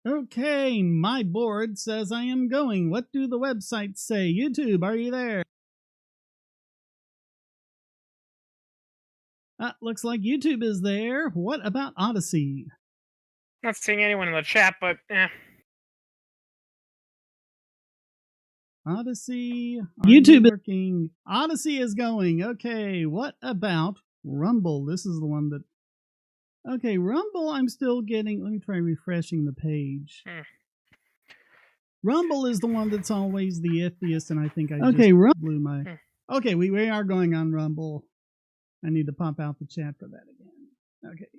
Okay, my board says I am going. What do the websites say? YouTube, are you there? Looks like YouTube is there. What about Odyssey? Not seeing anyone in the chat, but Odyssey, YouTube working. Odyssey is going. Okay, what about Rumble? This is the one that... Okay, Rumble I'm still getting... Let me try refreshing the page. Rumble is the one that's always the iffiest, and I think I just blew my... Okay, we are going on Rumble. I need to pop out the chat for that again. Okay.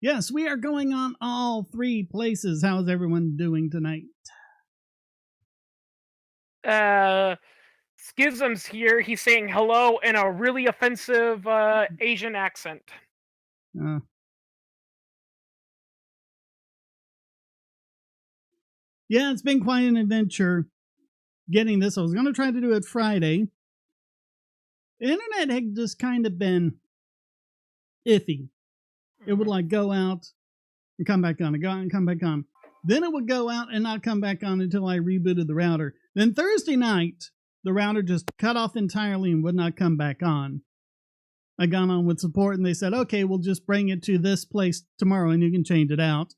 Yes, we are going on all three places. How's everyone doing tonight? Schism's here. He's saying hello in a really offensive Asian accent. Yeah, it's been quite an adventure getting this. I was going to try to do it Friday. The internet had just kind of been iffy. It would like go out and come back on, and go out and come back on. Then it would go out and not come back on until I rebooted the router. Then Thursday night, the router just cut off entirely and would not come back on. I got on with support and they said, okay, we'll just bring it to this place tomorrow and you can change it out.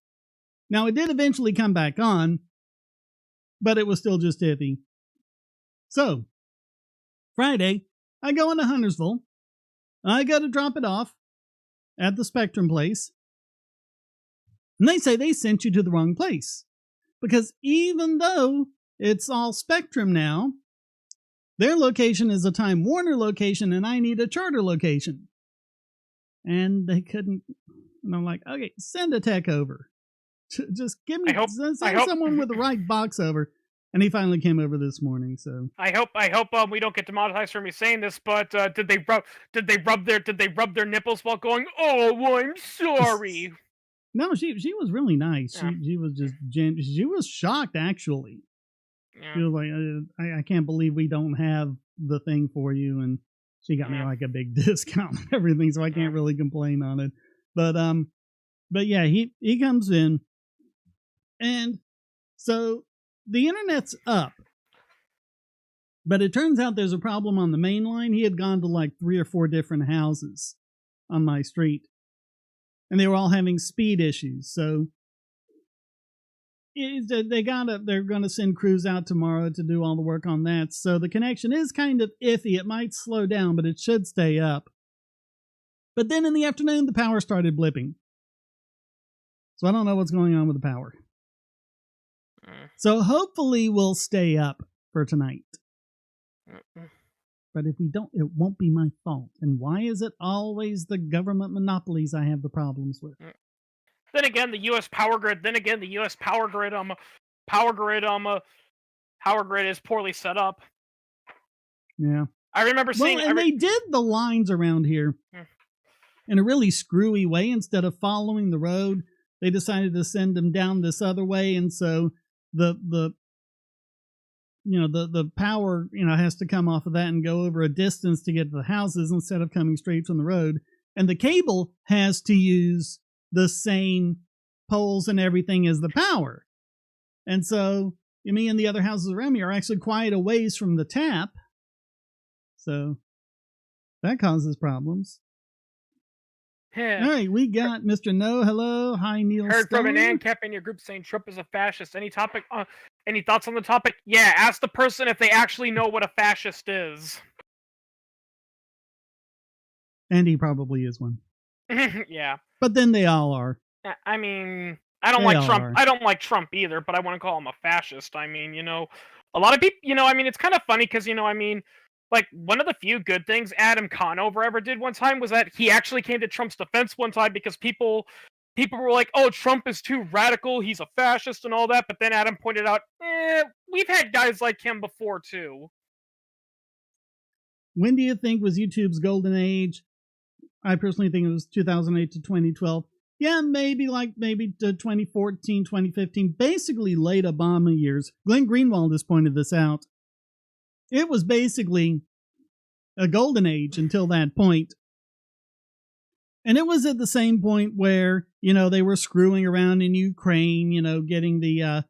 Now, it did eventually come back on, but it was still just iffy. So, Friday, I go into Huntersville. I go to drop it off at the Spectrum place. And they say they sent you to the wrong place. Because even though it's all Spectrum now, their location is a Time Warner location and I need a Charter location. And they couldn't. And I'm like, okay, send a tech over. Just give me, send someone with the right box over. And he finally came over this morning. So I hope we don't get demonetized for me saying this, but did they rub their nipples while going, "Oh, I'm sorry"? No, she was really nice. Yeah. She was just she was shocked actually. Yeah. She was like, I can't believe we don't have the thing for you, and she got me like a big discount and everything, so I can't really complain on it. But yeah, he comes in, and so the internet's up. But it turns out there's a problem on the main line. He had gone to like 3 or 4 different houses on my street, and they were all having speed issues. So they're going to send crews out tomorrow to do all the work on that. So the connection is kind of iffy. It might slow down, but it should stay up. But then in the afternoon, the power started blipping. So I don't know what's going on with the power. So hopefully we'll stay up for tonight. But if we don't, it won't be my fault. And why is it always the government monopolies I have the problems with? Then again, the U.S. power grid. Power grid is poorly set up. Yeah, I remember seeing. Well, and they did the lines around here in a really screwy way. Instead of following the road, they decided to send them down this other way, and so the power has to come off of that and go over a distance to get to the houses instead of coming straight from the road, and the cable has to use the same poles and everything as the power. And so me and the other houses around me are actually quite a ways from the tap. So that causes problems. Yeah. All right, we got Mr. No. Hello. Hi, Neil. Heard Stone. From an ANCAP in your group saying Trump is a fascist. Any thoughts on the topic? Yeah, ask the person if they actually know what a fascist is. And he probably is one. Yeah. But then they all are. I mean, I don't like Trump. I don't like Trump either, but I want to call him a fascist. I mean, a lot of people, it's kind of funny because, like, one of the few good things Adam Conover ever did one time was that he actually came to Trump's defense one time because people were like, oh, Trump is too radical, he's a fascist and all that, but then Adam pointed out, we've had guys like him before, too. When do you think was YouTube's golden age? I personally think it was 2008 to 2012. Yeah, maybe to 2014, 2015, basically late Obama years. Glenn Greenwald has pointed this out. It was basically a golden age until that point. And it was at the same point where, they were screwing around in Ukraine, getting the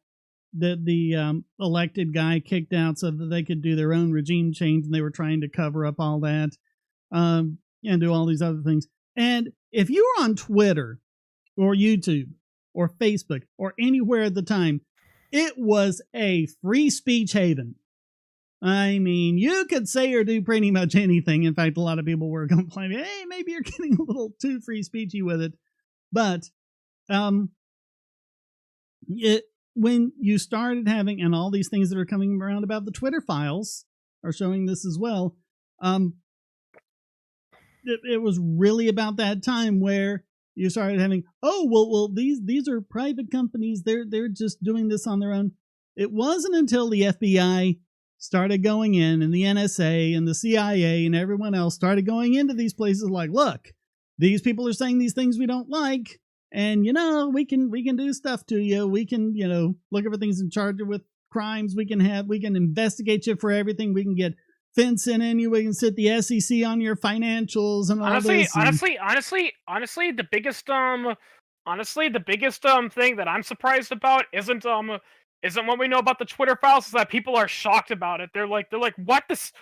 elected guy kicked out so that they could do their own regime change, and they were trying to cover up all that and do all these other things. And if you were on Twitter or YouTube or Facebook or anywhere at the time, it was a free speech haven. I mean, you could say or do pretty much anything. In fact, a lot of people were complaining, hey, maybe you're getting a little too free speechy with it. But when you started having, and all these things that are coming around about the Twitter files are showing this as well, it was really about that time where you started having, these are private companies, they're just doing this on their own. It wasn't until the FBI started going in, and the NSA and the CIA and everyone else started going into these places like, look, these people are saying these things we don't like, and we can do stuff to you. We can look over things and charge you with crimes. We can investigate you for everything. We can get fencing in you. We can sit the SEC on your financials and all this. Honestly, the biggest thing that I'm surprised about isn't what we know about the Twitter files, is that people are shocked about it. They're like, what the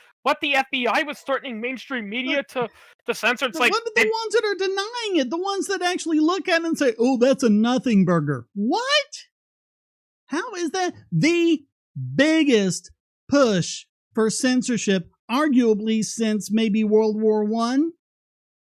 FBI was threatening mainstream media to censor. It's like, what are the ones that are denying it? The ones that actually look at it and say, oh, that's a nothing burger. What? How is that the biggest push for censorship, arguably since maybe World War I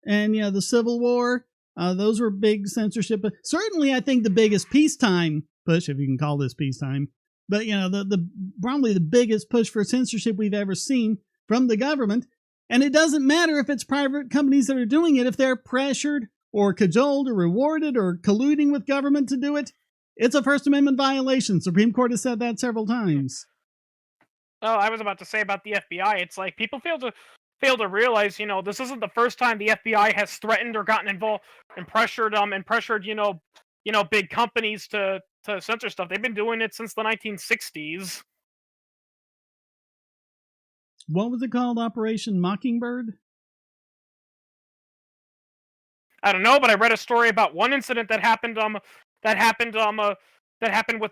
and the Civil War? Those were big censorship. But certainly, I think the biggest peacetime push, if you can call this peacetime, but the probably the biggest push for censorship we've ever seen from the government. And it doesn't matter if it's private companies that are doing it, if they're pressured or cajoled or rewarded or colluding with government to do it. It's a First Amendment violation. Supreme Court has said that several times. Oh, I was about to say about the FBI. It's like people fail to realize, this isn't the first time the FBI has threatened or gotten involved and pressured big companies to censor stuff. They've been doing it since the 1960s. What was it called? Operation Mockingbird? I don't know, but I read a story about one incident that happened with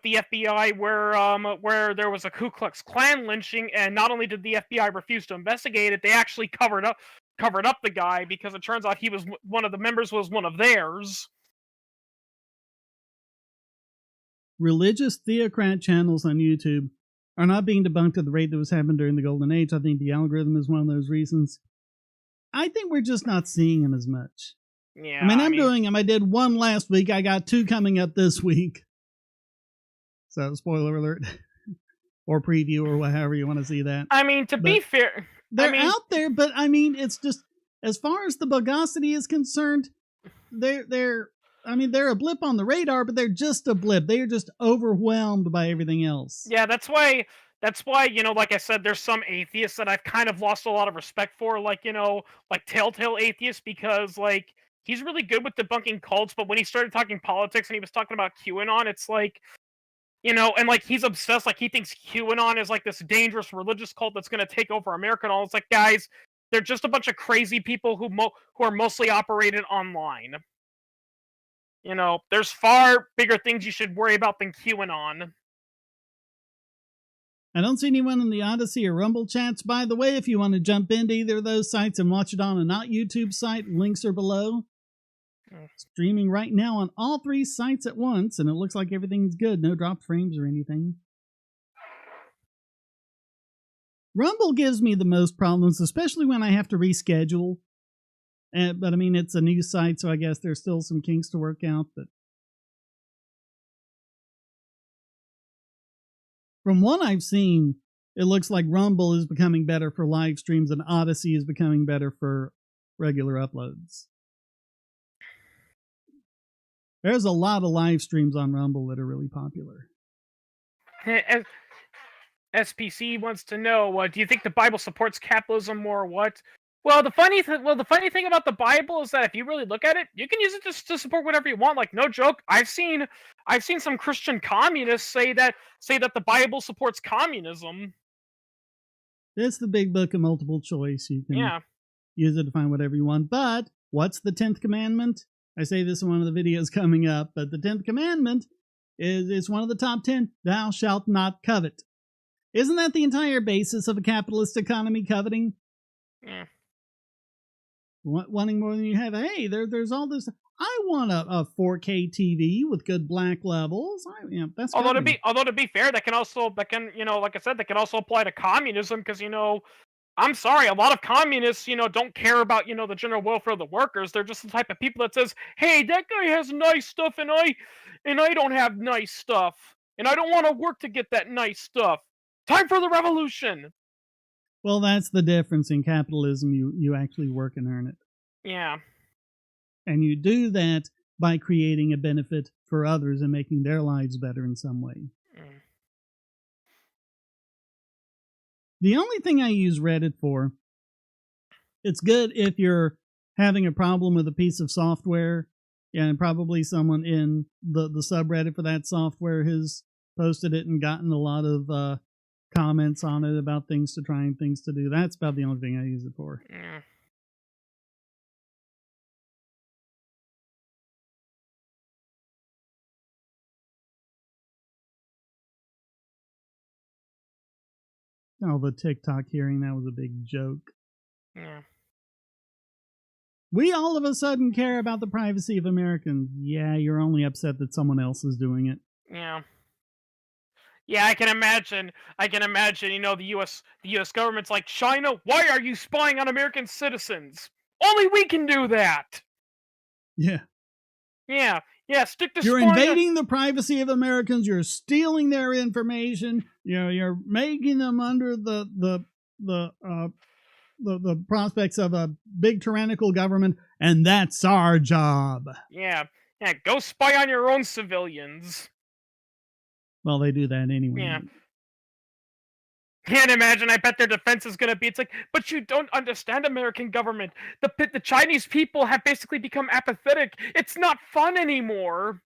the FBI where there was a Ku Klux Klan lynching, and not only did the FBI refuse to investigate it, they actually covered up the guy, because it turns out one of the members was one of theirs. Religious theocrat channels on YouTube are not being debunked at the rate that was happening during the Golden Age. I think the algorithm is one of those reasons. I think we're just not seeing them as much. Yeah, I'm doing them. I did one last week. I got two coming up this week. So, spoiler alert. Or preview, or however you want to see that. I mean, be fair, they're out there, but it's just, as far as the bugosity is concerned, they're a blip on the radar, but they're just a blip. They are just overwhelmed by everything else. Yeah, that's why, like I said, there's some atheists that I've kind of lost a lot of respect for, like Telltale Atheist, because, like, he's really good with debunking cults, but when he started talking politics and he was talking about QAnon, it's like, and, like, he's obsessed, like, he thinks QAnon is, like, this dangerous religious cult that's going to take over America and all. It's like, guys, they're just a bunch of crazy people who are mostly operated online. There's far bigger things you should worry about than QAnon. I don't see anyone in the Odyssey or Rumble chats. By the way, if you want to jump into either of those sites and watch it on a not YouTube site, links are below. Streaming right now on all three sites at once, and it looks like everything's good. No dropped frames or anything. Rumble gives me the most problems, especially when I have to reschedule. But it's a new site, so I guess there's still some kinks to work out. But from what I've seen, it looks like Rumble is becoming better for live streams, and Odyssey is becoming better for regular uploads. There's a lot of live streams on Rumble that are really popular. SPC wants to know, do you think the Bible supports capitalism or what? Well, the funny thing about the Bible is that if you really look at it, you can use it to support whatever you want. Like, no joke, I've seen some Christian communists say that the Bible supports communism. It's the big book of multiple choice. You can use it to find whatever you want. But what's the 10th commandment? I say this in one of the videos coming up, but the 10th commandment is one of the top 10. Thou shalt not covet. Isn't that the entire basis of a capitalist economy, coveting? Yeah. Wanting more than you have. Hey, there's all this. I want a 4K TV with good black levels. That's although coveting. to be fair, that can like I said, that can also apply to communism, because I'm sorry, a lot of communists, don't care about, the general welfare of the workers. They're just the type of people that says, hey, that guy has nice stuff and I don't have nice stuff. And I don't want to work to get that nice stuff. Time for the revolution. Well, that's the difference in capitalism. You actually work and earn it. Yeah. And you do that by creating a benefit for others and making their lives better in some way. Mm. The only thing I use Reddit for, it's good if you're having a problem with a piece of software, and probably someone in the subreddit for that software has posted it and gotten a lot of comments on it about things to try and things to do. That's about the only thing I use it for. Yeah. Oh, the TikTok hearing, that was a big joke. Yeah. We all of a sudden care about the privacy of Americans. Yeah, you're only upset that someone else is doing it. Yeah. Yeah, I can imagine, the US government's like, China, why are you spying on American citizens? Only we can do that. Yeah. Yeah, stick to You're invading the privacy of Americans. You're stealing their information. You're making them under the prospects of a big tyrannical government, and that's our job. Yeah, go spy on your own civilians. Well, they do that anyway. Yeah. Can't imagine. I bet their defense is going to be, it's like, but you don't understand, American government. The Chinese people have basically become apathetic. It's not fun anymore.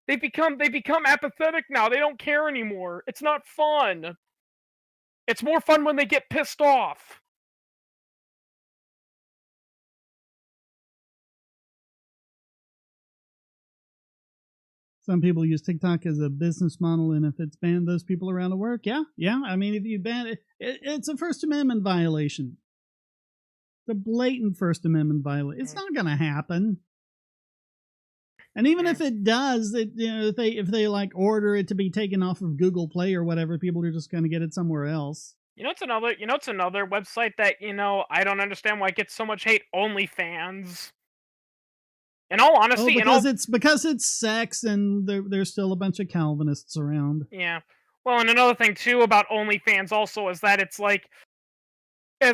They become apathetic now. They don't care anymore. It's not fun. It's more fun when they get pissed off. Some people use TikTok as a business model, and if it's banned those people around to work, yeah. I mean, if you ban it, it's a First Amendment violation. It's a blatant First Amendment violation. It's not going to happen. And even if it does, if they like order it to be taken off of Google Play or whatever, people are just going to get it somewhere else. It's another website that I don't understand why it gets so much hate. OnlyFans. In all honesty, because it's sex, and there's still a bunch of Calvinists around. Yeah. Well, and another thing too about OnlyFans also is that it's like they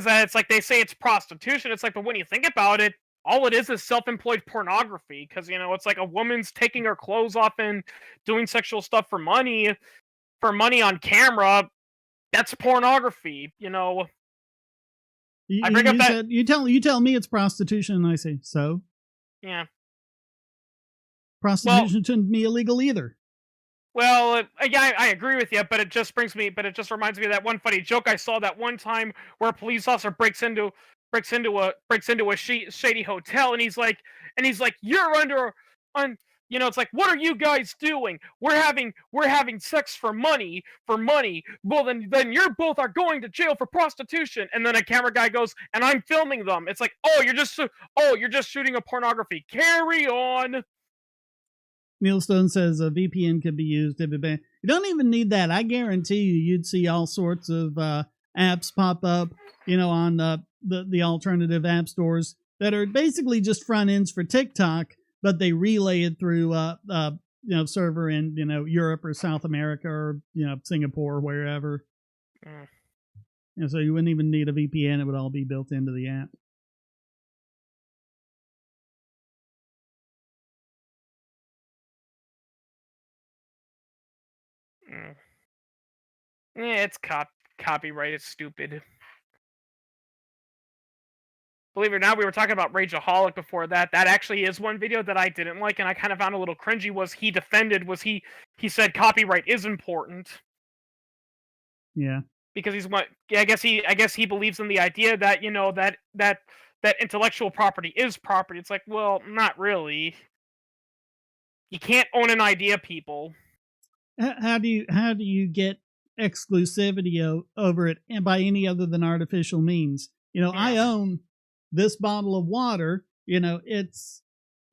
say it's prostitution. It's like, but when you think about it, all it is self-employed pornography, because it's like a woman's taking her clothes off and doing sexual stuff for money on camera. That's pornography, I bring up that you tell me it's prostitution, and I say so. Yeah. Prostitution shouldn't be illegal either. Well, yeah, I agree with you, but it just reminds me of that one funny joke I saw that one time where a police officer breaks into a shady hotel, and he's like, you're it's like, what are you guys doing? We're having sex for money. Well, then you're both are going to jail for prostitution. And then a camera guy goes, and I'm filming them. It's like, you're just shooting a pornography. Carry on. Neil Stone says a VPN could be used if it ban. You don't even need that. I guarantee you'd see all sorts of apps pop up, on the alternative app stores that are basically just front ends for TikTok, but they relay it through server in Europe or South America or Singapore or wherever. So you wouldn't even need a VPN; it would all be built into the app. Yeah, it's copyright. It's stupid. Believe it or not, we were talking about Rageaholic before that. That actually is one video that I didn't like, and I kind of found a little cringy. He said copyright is important. Yeah. Because I guess he believes in the idea that that that intellectual property is property. It's like, well, not really. You can't own an idea, people. How do you get exclusivity over it and by any other than artificial means? Yeah. I own this bottle of water. It's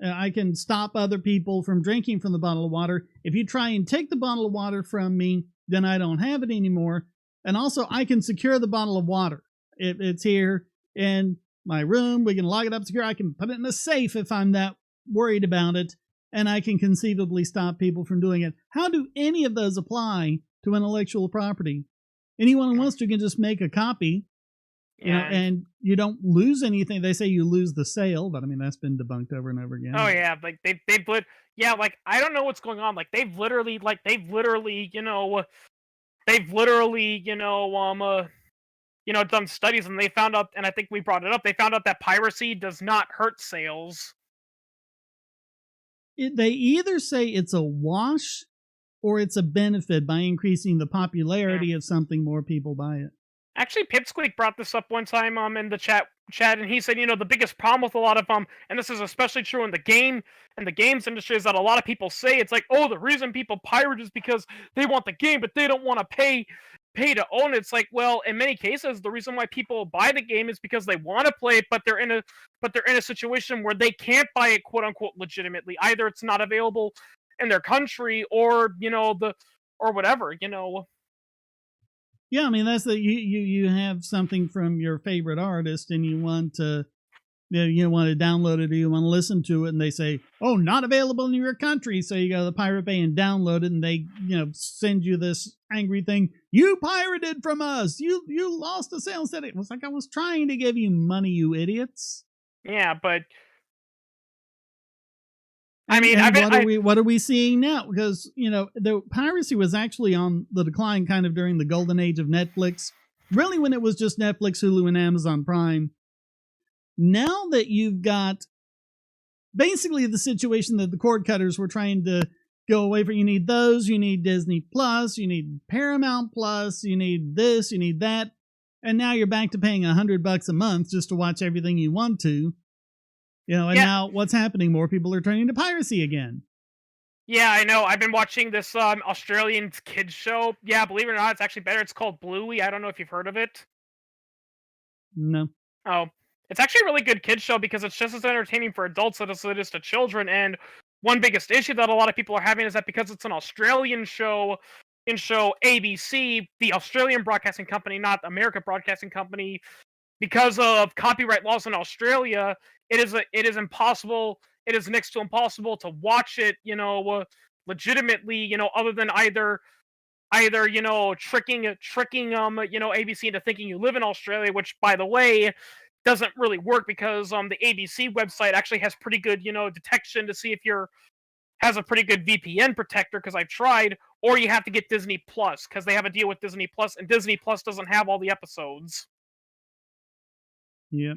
I can stop other people from drinking from the bottle of water. If you try and take the bottle of water from me, then I don't have it anymore. And also, I can secure the bottle of water. It's here in my room. We can lock it up secure. I can put it in a safe if I'm that worried about it. And I can conceivably stop people from doing it. How do any of those apply to intellectual property? Anyone who wants to can just make a copy, and you don't lose anything. They say you lose the sale, but I mean, that's been debunked over and over again. Oh yeah, like like I don't know what's going on. Like they've literally done studies, and they found out, and I think we brought it up. They found out that piracy does not hurt sales. They either say it's a wash or it's a benefit by increasing the popularity of something. More people buy it. Actually, Pipsqueak brought this up one time in the chat, and he said, the biggest problem with a lot of and this is especially true in the games industry, is that a lot of people say it's like, oh, the reason people pirate is because they want the game, but they don't want to pay to own it. It's like, well, in many cases, the reason why people buy the game is because they want to play it, but they're in a situation where they can't buy it, quote unquote, legitimately. Either it's not available in their country, or or whatever. Yeah, I mean, that's you have something from your favorite artist, and you want to you want to download it, or you want to listen to it, and they say, oh, not available in your country. So you go to the Pirate Bay and download it, and they send you this angry thing. You pirated from us. You lost a sale. Instead, it was like, I was trying to give you money, you idiots. Yeah, but I mean, what are we seeing now? Because the piracy was actually on the decline, kind of during the golden age of Netflix. Really, when it was just Netflix, Hulu, and Amazon Prime. Now that you've got basically the situation that the cord cutters were trying to go away from, you need those, you need Disney Plus, you need Paramount Plus, you need this, you need that, and now you're back to paying $100 a month just to watch everything you want to. Now what's happening? More people are turning to piracy again. Yeah, I know. I've been watching this Australian kids show. Yeah, believe it or not, it's actually better. It's called Bluey. I don't know if you've heard of it. No. Oh, it's actually a really good kids show because it's just as entertaining for adults as it is to children. And one biggest issue that a lot of people are having is that because it's an Australian show, ABC, the Australian broadcasting company, not the American broadcasting company, because of copyright laws in Australia, it is impossible. It is next to impossible to watch it, legitimately, other than either tricking ABC into thinking you live in Australia, which, by the way, doesn't really work because the ABC website actually has pretty good detection to see if has a pretty good VPN protector, because I've tried. Or you have to get Disney Plus because they have a deal with Disney Plus, and Disney Plus doesn't have all the episodes. Yep.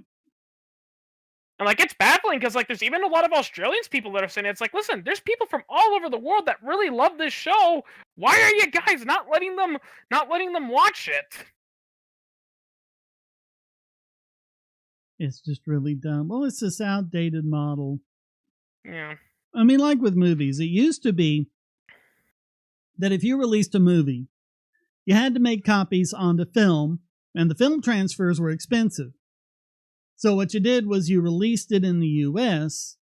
And it's baffling because there's even a lot of Australians people that are saying it's like, listen, there's people from all over the world that really love this show. Why are you guys not letting them watch it? It's just really dumb. Well, it's this outdated model. Yeah. I mean, like with movies, it used to be that if you released a movie, you had to make copies onto film, and the film transfers were expensive. So what you did was you released it in the U.S.,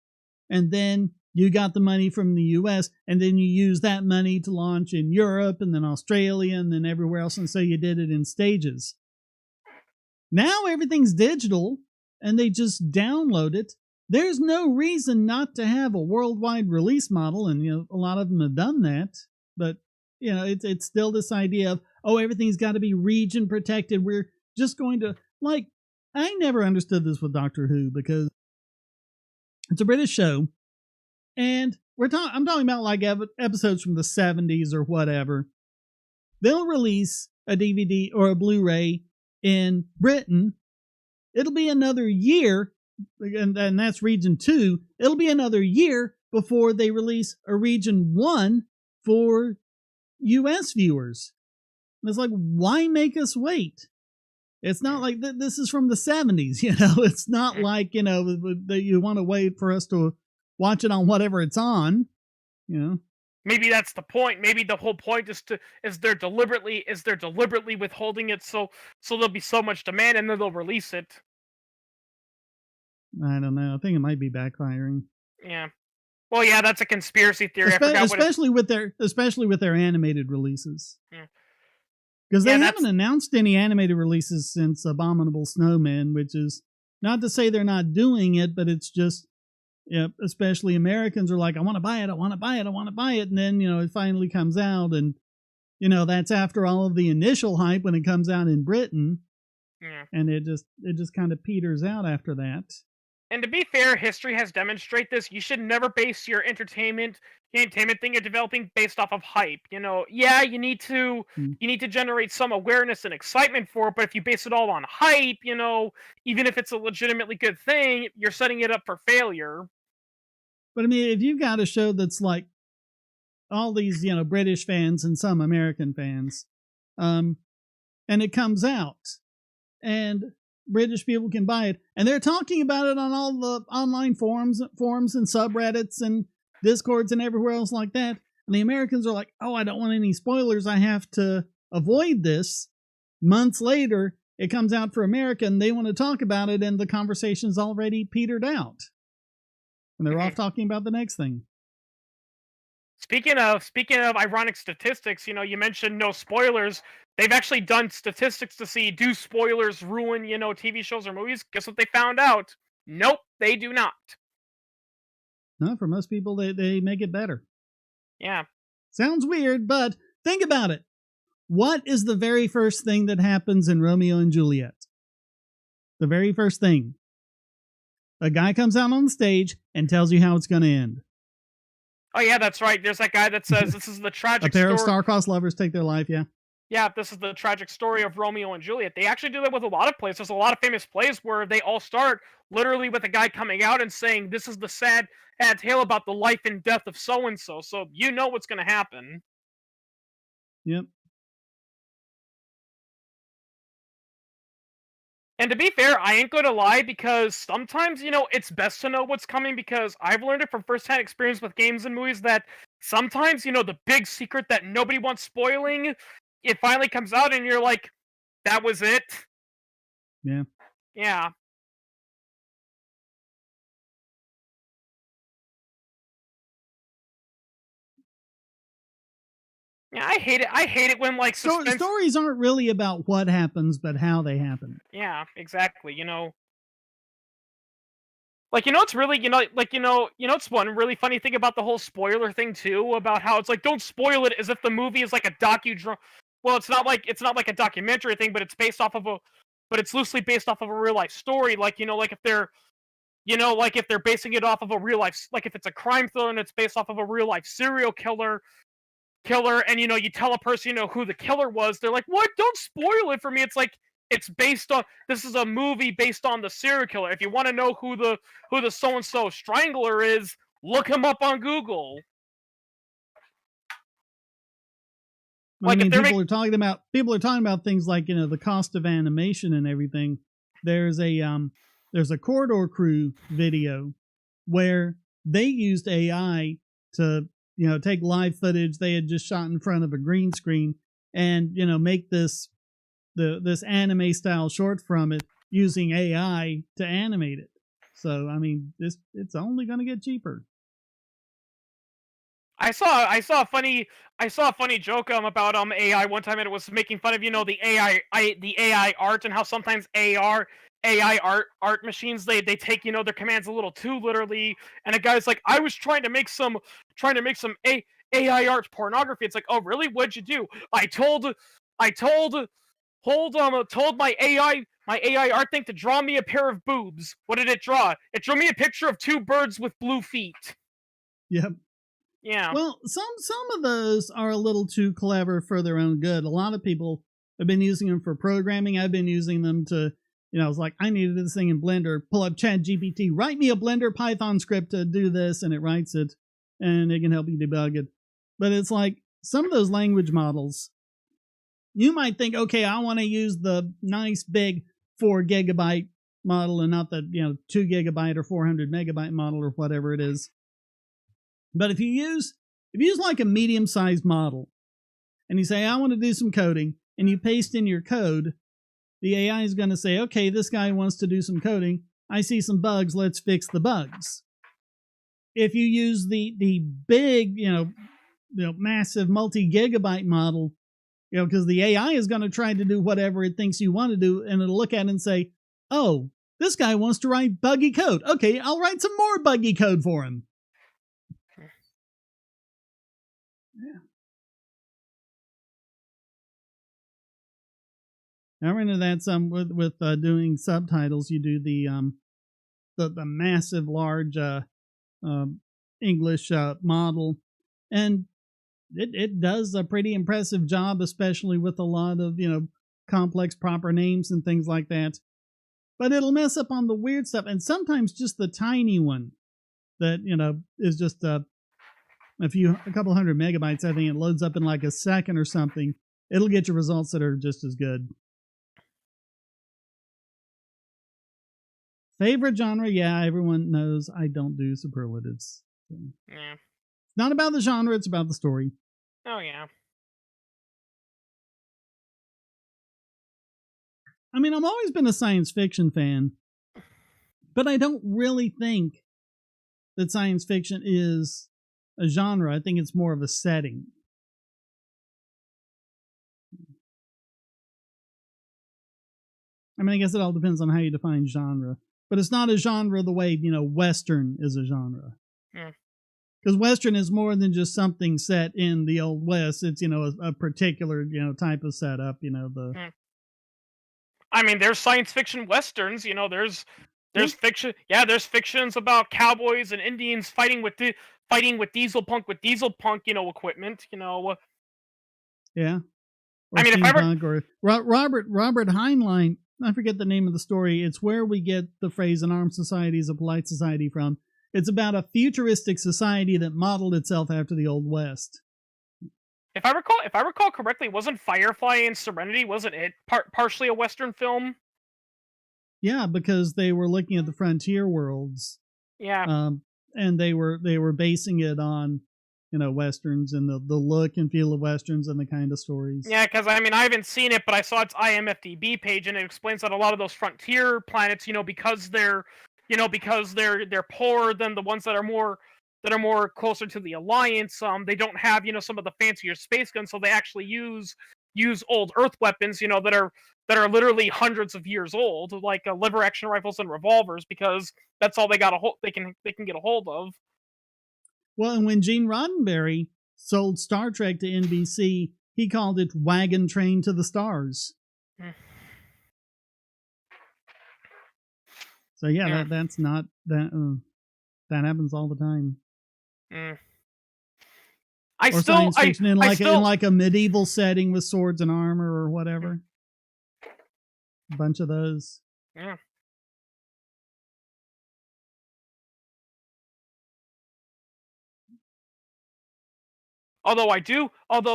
and then you got the money from the U.S., and then you used that money to launch in Europe, and then Australia, and then everywhere else, and so you did it in stages. Now everything's digital, and they just download it. There's no reason not to have a worldwide release model, and a lot of them have done that, but it's still this idea of, oh, everything's got to be region protected. We're just going to, I never understood this with Doctor Who, because it's a British show, and I'm talking about episodes from the 70s or whatever. They'll release a DVD or a Blu-ray in Britain. It'll be another year, and that's region 2. It'll be another year before they release a region 1 for US viewers. And it's like, why make us wait? It's not like this is from the 70s, It's not like, that you want to wait for us to watch it on whatever it's on, Maybe that's the point. Maybe the whole point is they're deliberately withholding it so there'll be so much demand and then they'll release it. I don't know. I think it might be backfiring. Yeah. Well, yeah, that's a conspiracy theory. Especially with their animated releases. Yeah. Because they haven't announced any animated releases since Abominable Snowman, which is not to say they're not doing it, but it's just, especially Americans are like, I want to buy it, I want to buy it, I want to buy it. And then, it finally comes out. And, that's after all of the initial hype when it comes out in Britain. Yeah. And it just kind of peters out after that. And to be fair, history has demonstrated this. You should never base your entertainment thing you're developing based off of hype. Yeah, you need to generate some awareness and excitement for it, but if you base it all on hype, even if it's a legitimately good thing, you're setting it up for failure. But I mean, if you've got a show that's like all these, British fans and some American fans, and it comes out, and British people can buy it, and they're talking about it on all the online forums and subreddits and Discords and everywhere else like that. And the Americans are like, oh, I don't want any spoilers. I have to avoid this. Months later, it comes out for America, and they want to talk about it, and the conversation's already petered out. And they're off talking about the next thing. Speaking of ironic statistics, you mentioned no spoilers. They've actually done statistics to see, do spoilers ruin, TV shows or movies? Guess what they found out? Nope, they do not. No, for most people, they make it better. Yeah. Sounds weird, but think about it. What is the very first thing that happens in Romeo and Juliet? The very first thing. A guy comes out on the stage and tells you how it's going to end. Oh, yeah, that's right. There's that guy that says this is the tragic story. A pair of star-crossed lovers take their life, yeah. Yeah, this is the tragic story of Romeo and Juliet. They actually do that with a lot of plays. There's a lot of famous plays where they all start literally with a guy coming out and saying, this is the sad tale about the life and death of so-and-so. So you know what's going to happen. Yep. And to be fair, I ain't going to lie, because sometimes, it's best to know what's coming, because I've learned it from first-hand experience with games and movies that sometimes, the big secret that nobody wants spoiling, it finally comes out and you're like, that was it? Yeah. Yeah. Yeah, I hate it. I hate it when, like, stories aren't really about what happens, but how they happen. Yeah, exactly. Like, it's really, it's one really funny thing about the whole spoiler thing too, about how it's like, don't spoil it as if the movie is like a docudrama. Well, it's not like a documentary thing, but it's loosely based off of a real life story. Like, if they're basing it off of a real life, like if it's a crime thriller and it's based off of a real life serial killer, and you tell a person who the killer was, they're like, what? Don't spoil it for me. It's like, this is a movie based on the serial killer. If you want to know who the so-and-so strangler is, look him up on Google. Like, I mean, people are talking about things like, the cost of animation and everything. There's a Corridor Crew video where they used AI to, take live footage they had just shot in front of a green screen and, make this anime style short from it using AI to animate it. So, I mean, it's only going to get cheaper. I saw a funny joke about AI one time, and it was making fun of the AI art, and how sometimes AI art machines they take their commands a little too literally, and a guy's like, I was trying to make some AI art pornography. It's like, oh really? What'd you do? I told my AI art thing to draw me a pair of boobs. What did it draw? It drew me a picture of two birds with blue feet. Yep. Yeah. Well, some of those are a little too clever for their own good. A lot of people have been using them for programming. I've been using them to, I was like, I needed this thing in Blender. Pull up ChatGPT, write me a Blender Python script to do this, and it writes it, and it can help you debug it. But it's like, some of those language models, You might think, okay, I want to use the nice big 4 gigabyte model and not the 2 gigabyte or 400 megabyte model or whatever it is. But if you use like a medium sized model and you say, I want to do some coding, and you paste in your code, the AI is going to say, okay, this guy wants to do some coding. I see some bugs. Let's fix the bugs. If you use the big, massive multi-gigabyte model, because the AI is going to try to do whatever it thinks you want to do, and it'll look at it and say, oh, this guy wants to write buggy code. Okay, I'll write some more buggy code for him. Yeah. I ran into that some with doing subtitles. You do the massive, large English model, and it does a pretty impressive job, especially with a lot of complex proper names and things like that. But it'll mess up on the weird stuff, and sometimes just the tiny one that is just a couple hundred megabytes. I think it loads up in like a second or something. It'll get you results that are just as good. Favorite genre? Yeah, everyone knows I don't do superlatives. So. Yeah. It's not about the genre, it's about the story. Oh, yeah. I mean, I've always been a science fiction fan, but I don't really think that science fiction is a genre. I think it's more of a setting. I mean, I guess it all depends on how you define genre. But it's not a genre the way, Western is a genre. Because Western is more than just something set in the Old West. It's, a particular, type of setup, I mean, there's science fiction Westerns, there's fiction. Yeah, there's fictions about cowboys and Indians fighting with diesel punk equipment, Yeah. Or I mean, if I steampunk, or Robert Heinlein, I forget the name of the story. It's where we get the phrase "an armed society is a polite society" from. It's about a futuristic society that modeled itself after the Old West. If I recall correctly, wasn't Firefly and Serenity, wasn't it partially a Western film? Yeah, because they were looking at the frontier worlds. Yeah. And they were basing it on Westerns and the look and feel of Westerns and the kind of stories. Yeah, because I mean, I haven't seen it, but I saw its IMFDB page, and it explains that a lot of those frontier planets, because they're poorer than the ones that are more closer to the Alliance. They don't have some of the fancier space guns, so they actually use old Earth weapons, that are literally hundreds of years old, like lever action rifles and revolvers, because that's all they can get a hold of. Well, and when Gene Roddenberry sold Star Trek to NBC, he called it Wagon Train to the Stars. So yeah, that's not that that happens all the time. Science fiction in like a medieval setting with swords and armor or whatever. A bunch of those. Yeah.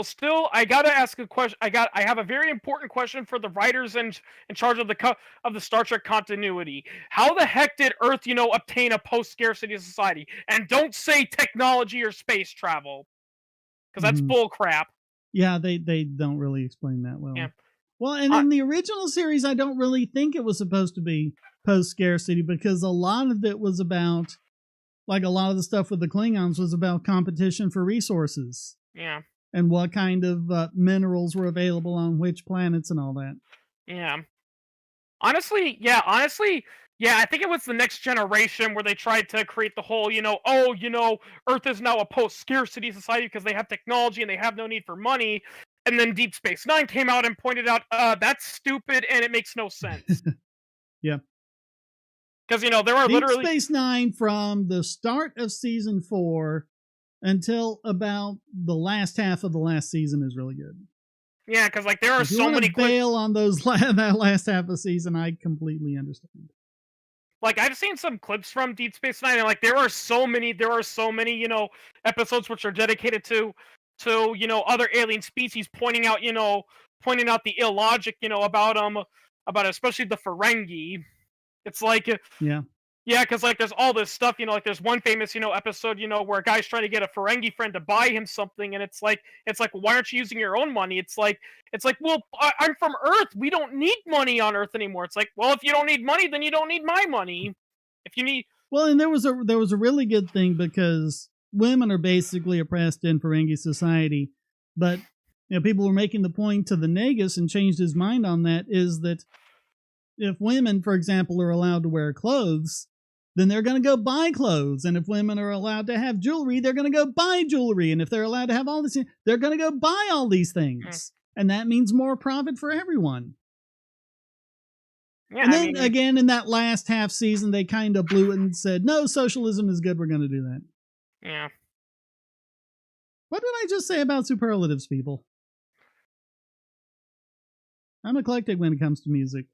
Still, I gotta ask a question. I have a very important question for the writers in charge of the Star Trek continuity. How the heck did Earth, obtain a post-scarcity society? And don't say technology or space travel, because that's bull crap. Yeah, they don't really explain that well. Yeah. Well, and in the original series, I don't really think it was supposed to be post-scarcity, because a lot of it was about, like a lot of the stuff with the Klingons was about competition for resources. Yeah. And what kind of minerals were available on which planets and all that. Yeah. Honestly, I think it was the Next Generation where they tried to create the whole, Earth is now a post-scarcity society because they have technology and they have no need for money. And then Deep Space Nine came out and pointed out, that's stupid and it makes no sense. Yeah. Because, there are Deep Space Nine, from the start of season 4 until about the last half of the last season, is really good. Yeah, because there are so many. If you bail on that last half of the season, I completely understand. I've seen some clips from Deep Space Nine, and there are so many, episodes which are dedicated to to, other alien species, pointing out the illogic, about especially the Ferengi. It's like, Yeah. yeah, because like there's all this stuff, like there's one famous, episode, where a guy's trying to get a Ferengi friend to buy him something, and it's like, why aren't you using your own money? It's like, well, I'm from Earth. We don't need money on Earth anymore. It's like, well, if you don't need money, then you don't need my money. If you need, Well, and there was a really good thing because women are basically oppressed in Ferengi society, but people were making the point to the Nagus and changed his mind on that is that if women, for example, are allowed to wear clothes, then they're going to go buy clothes. And if women are allowed to have jewelry, they're going to go buy jewelry. And if they're allowed to have all this, they're going to go buy all these things. And that means more profit for everyone. yeah, And then again, in that last half season, they kind of blew it and said, no, socialism is good. We're going to do that. yeah. What did I just say about superlatives, people? I'm eclectic when it comes to music.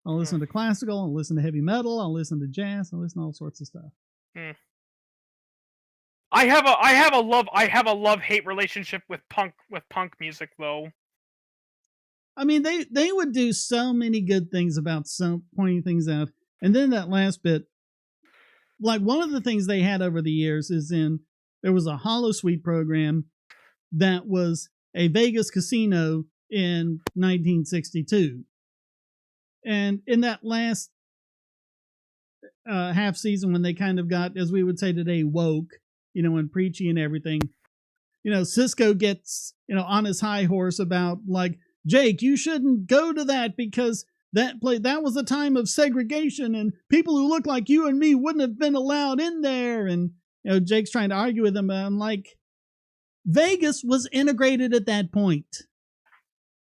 I'll listen to classical, I'll listen to heavy metal, I'll listen to jazz, I'll listen to all sorts of stuff. I have a love-hate relationship with punk music though. I mean, they would do so many good things about pointing things out. And then that last bit, like one of the things they had over the years is there was a Holosuite program that was a Vegas casino in 1962. And in that last half season, when they kind of got, as we would say today, woke, and preachy and everything, Cisco gets, on his high horse about like, Jake, you shouldn't go to that because that was a time of segregation and people who look like you and me wouldn't have been allowed in there. And, Jake's trying to argue with him. And I'm like, Vegas was integrated at that point.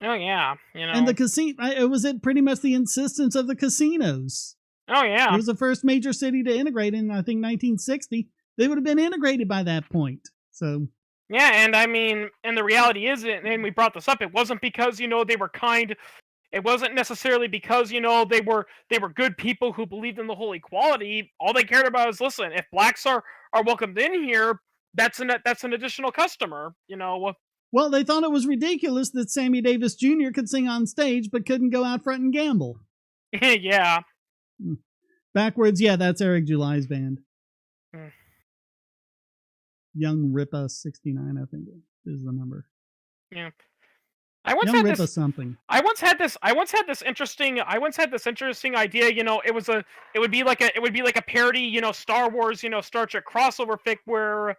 Oh yeah, And the casino, it was pretty much the insistence of the casinos. Oh yeah, it was the first major city to integrate in, I think, 1960. They would have been integrated by that point. So yeah, and I mean, and the reality is, and we brought this up, it wasn't because they were kind. It wasn't necessarily because they were good people who believed in the whole equality. All they cared about is, listen, if blacks are welcomed in here, that's an additional customer. Well, they thought it was ridiculous that Sammy Davis Jr. could sing on stage but couldn't go out front and gamble. Yeah. Backwards, yeah, that's Eric July's band. Young Ripa 69, I think is the number. Yeah. I once had this interesting idea, it would be like a parody, Star Wars, Star Trek crossover fic where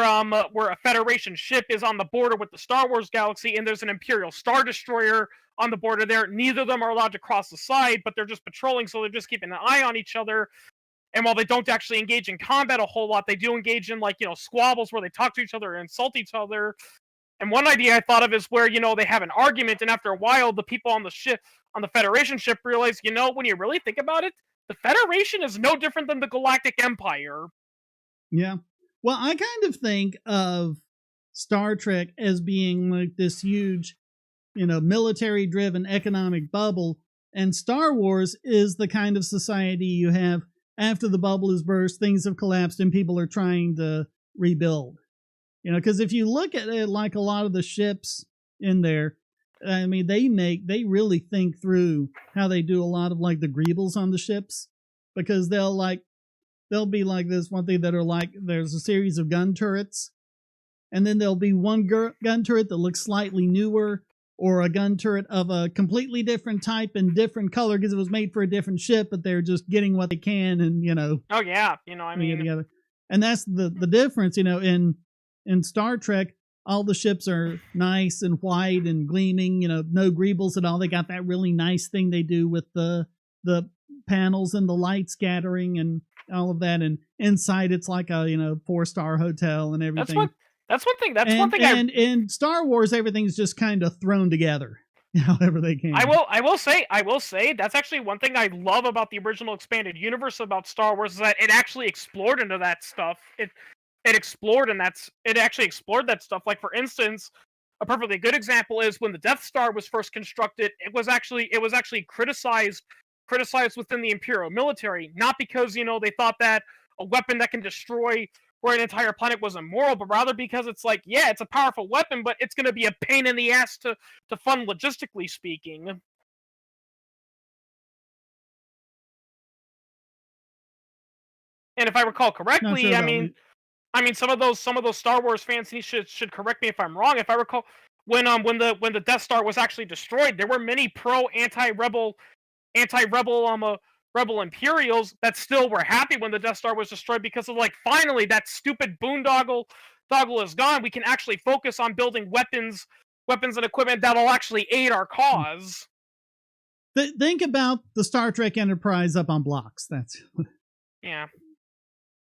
a Federation ship is on the border with the Star Wars galaxy, and there's an Imperial Star Destroyer on the border there. Neither of them are allowed to cross the side, but they're just patrolling, so they're just keeping an eye on each other. And while they don't actually engage in combat a whole lot, they do engage in squabbles where they talk to each other and insult each other. And one idea I thought of is where they have an argument, and after a while, the people on the ship, on the Federation ship, realize when you really think about it, the Federation is no different than the Galactic Empire. Yeah. Well, I kind of think of Star Trek as being like this huge, military-driven economic bubble, and Star Wars is the kind of society you have after the bubble has burst, things have collapsed, and people are trying to rebuild. Because if you look at it, like a lot of the ships in there, I mean, they really think through how they do a lot of like the greebles on the ships, because they'll be like this one thing that are like, there's a series of gun turrets, and then there'll be one gun turret that looks slightly newer, or a gun turret of a completely different type and different color because it was made for a different ship, but they're just getting what they can and, Oh yeah, I mean, together. And that's the difference, in Star Trek, all the ships are nice and white and gleaming, no greebles at all. They got that really nice thing they do with the panels and the light scattering and all of that, and inside it's like a 4-star hotel and everything. That's one thing. And in Star Wars, everything's just kind of thrown together, however they can. I will say that's actually one thing I love about the original expanded universe about Star Wars, is that it actually explored into that stuff. It actually explored that stuff. Like, for instance, a perfectly good example is when the Death Star was first constructed. It was actually criticized within the Imperial military, not because they thought that a weapon that can destroy where an entire planet was immoral, but rather because it's like, yeah, it's a powerful weapon, but it's going to be a pain in the ass to fund logistically speaking. And if I recall Not sure correctly, about what. I mean, some of those Star Wars fans should correct me if I'm wrong. If I recall, when the Death Star was actually destroyed, there were many pro anti-rebel rebel Imperials that still were happy when the Death Star was destroyed, because of like, finally that stupid boondoggle is gone. We can actually focus on building weapons and equipment that'll actually aid our cause. Think about the Star Trek Enterprise up on blocks. That's yeah.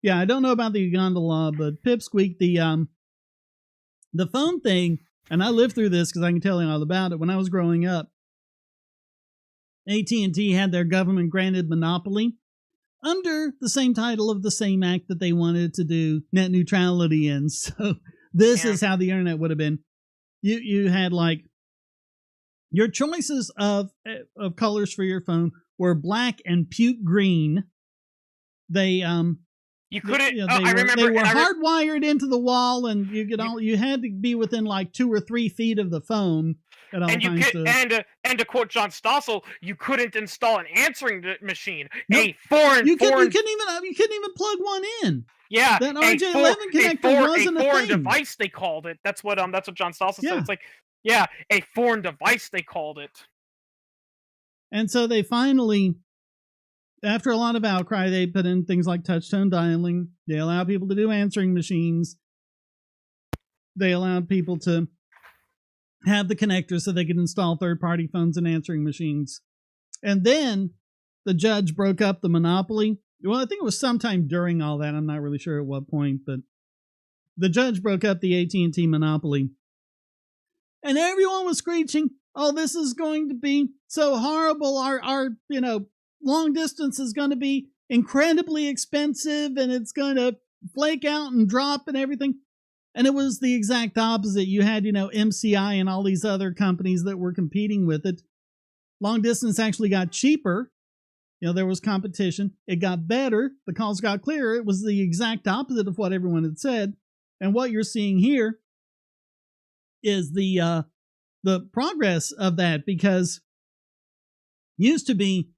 Yeah, I don't know about the Uganda law, but Pipsqueak, the phone thing, and I lived through this because I can tell you all about it. When I was growing up, AT&T had their government-granted monopoly under the same title of the same act that they wanted to do net neutrality in. So this is how the internet would have been. You had like your choices of colors for your phone were black and puke green. They you couldn't. They were hardwired into the wall, and you had to be within like 2 or 3 feet of the phone at all times. And to quote John Stossel, you couldn't install an answering machine. Nope. You couldn't even plug one in. Yeah, that RJ11 connector wasn't a foreign thing. Device, they called it. That's what John Stossel said. Yeah. It's like, a foreign device, they called it. And so they finally, after a lot of outcry, they put in things like touch-tone dialing. They allow people to do answering machines. They allowed people to have the connectors so they could install third-party phones and answering machines. And then the judge broke up the monopoly. Well, I think it was sometime during all that. I'm not really sure at what point, but the judge broke up the AT&T monopoly. And everyone was screeching, "Oh, this is going to be so horrible. Our long distance is going to be incredibly expensive, and it's going to flake out and drop and everything." And it was the exact opposite. You had, MCI and all these other companies that were competing with it. Long distance actually got cheaper. There was competition. It got better. The calls got clearer. It was the exact opposite of what everyone had said. And what you're seeing here is the progress of that, because used to be,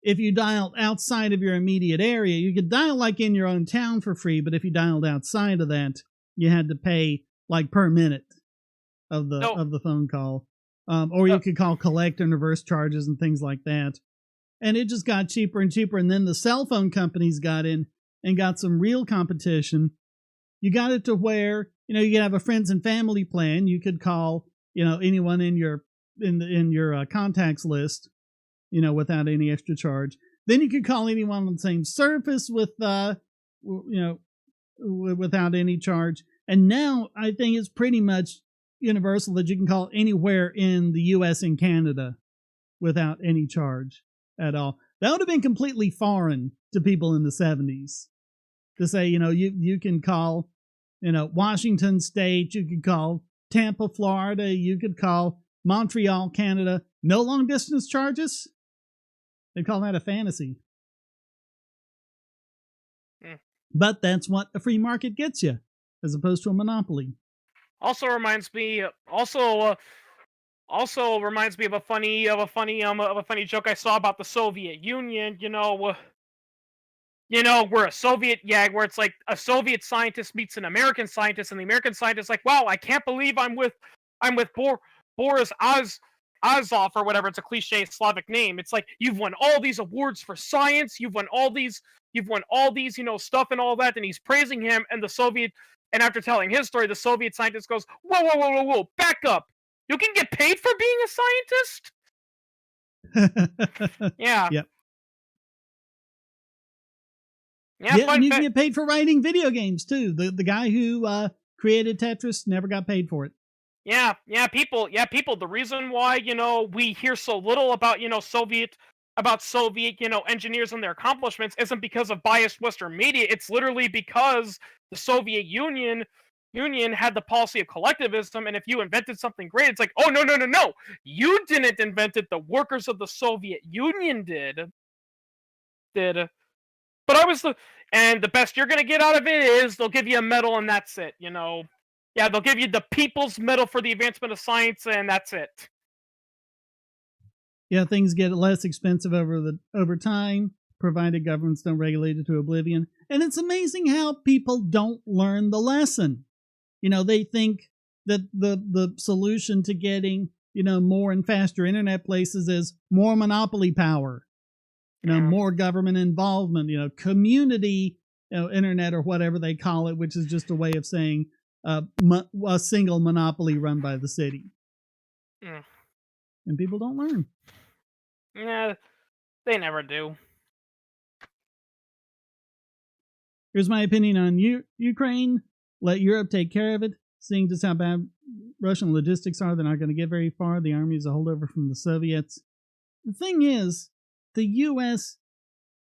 if you dialed outside of your immediate area, you could dial like in your own town for free, but if you dialed outside of that, you had to pay like per minute of the phone call, or you could call collect and reverse charges and things like that. And it just got cheaper and cheaper. And then the cell phone companies got in and got some real competition. You got it to where, you could have a friends and family plan. You could call, anyone in your contacts list, without any extra charge. Then you could call anyone on the same surface without any charge. And now I think it's pretty much universal that you can call anywhere in the US and Canada without any charge at all. That would have been completely foreign to people in the 70s to say, you can call, Washington State, you could call Tampa, Florida, you could call Montreal, Canada. No long distance charges. They call that a fantasy. But that's what a free market gets you, as opposed to a monopoly. Also reminds me of a funny joke I saw about the Soviet Union. Where where it's like a Soviet scientist meets an American scientist, and the American scientist is like, "Wow, I can't believe I'm with Boris Azov," or whatever. It's a cliche Slavic name. It's like, "You've won all these awards for science. You've won all these, stuff and all that." And he's praising him, and after telling his story, the Soviet scientist goes, "Whoa, back up! You can get paid for being a scientist?" Yeah. Yep. Yeah, and you can get paid for writing video games too. The guy who created Tetris never got paid for it. Yeah, people. The reason why we hear so little about Soviet engineers and their accomplishments isn't because of biased Western media. It's literally because the Soviet Union had the policy of collectivism, and if you invented something great, it's like, "Oh, no, you didn't invent it. The workers of the Soviet Union did." But I was and the best you're gonna get out of it is they'll give you a medal and that's it. Yeah, they'll give you the People's Medal for the Advancement of Science and that's it. Yeah, things get less expensive over time, provided governments don't regulate it to oblivion. And it's amazing how people don't learn the lesson. They think that the solution to getting more and faster internet places is more monopoly power, more government involvement, community, internet or whatever they call it, which is just a way of saying a single monopoly run by the city. And people don't learn. Yeah, they never do. Here's my opinion on Ukraine. Let Europe take care of it. Seeing just how bad Russian logistics are, they're not going to get very far. The army is a holdover from the Soviets. The thing is, the U.S.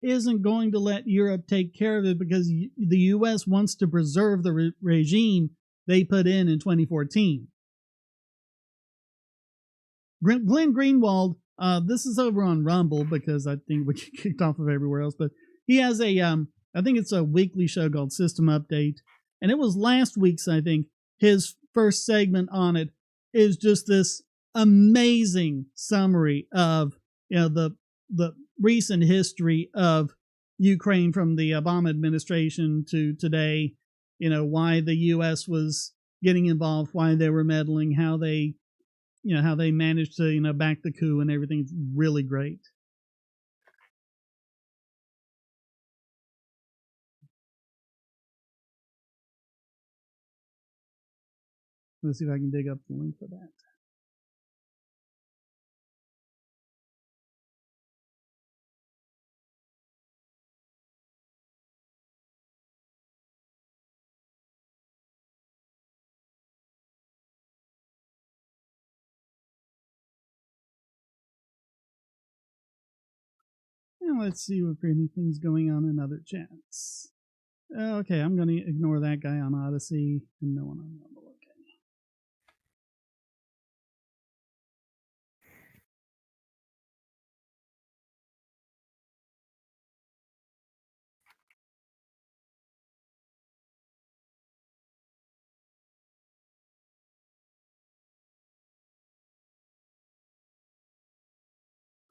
isn't going to let Europe take care of it because the U.S. wants to preserve the regime they put in 2014. Glenn Greenwald, this is over on Rumble because I think we get kicked off of everywhere else, but he has I think it's a weekly show called System Update, and it was last week's, I think, his first segment on it is just this amazing summary of the recent history of Ukraine from the Obama administration to today, why the U.S. was getting involved, why they were meddling, how they managed to, back the coup and everything. It's really great. Let's see if I can dig up the link for that. And let's see if anything's going on in other chats. Okay, I'm going to ignore that guy on Odyssey and no one on Rumble.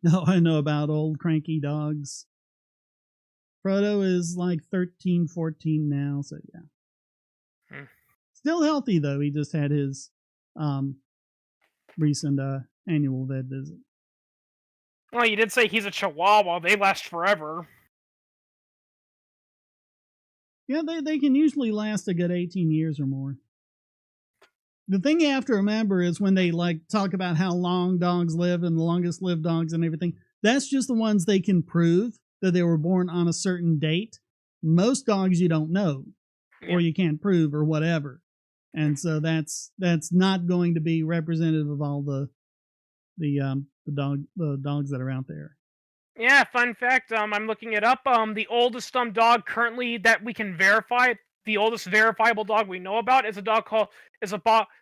No, I know about old cranky dogs. Frodo is like 13, 14 now, so yeah. Still healthy, though. He just had his recent annual vet visit. Well, you did say he's a Chihuahua. They last forever. Yeah, they can usually last a good 18 years or more. The thing you have to remember is when they talk about how long dogs live and the longest lived dogs and everything, that's just the ones they can prove that they were born on a certain date. Most dogs you don't know, or you can't prove, or whatever, and so that's not going to be representative of all the dogs that are out there. Yeah, fun fact. I'm looking it up. The oldest dog currently that we can verify, the oldest verifiable dog we know about is a dog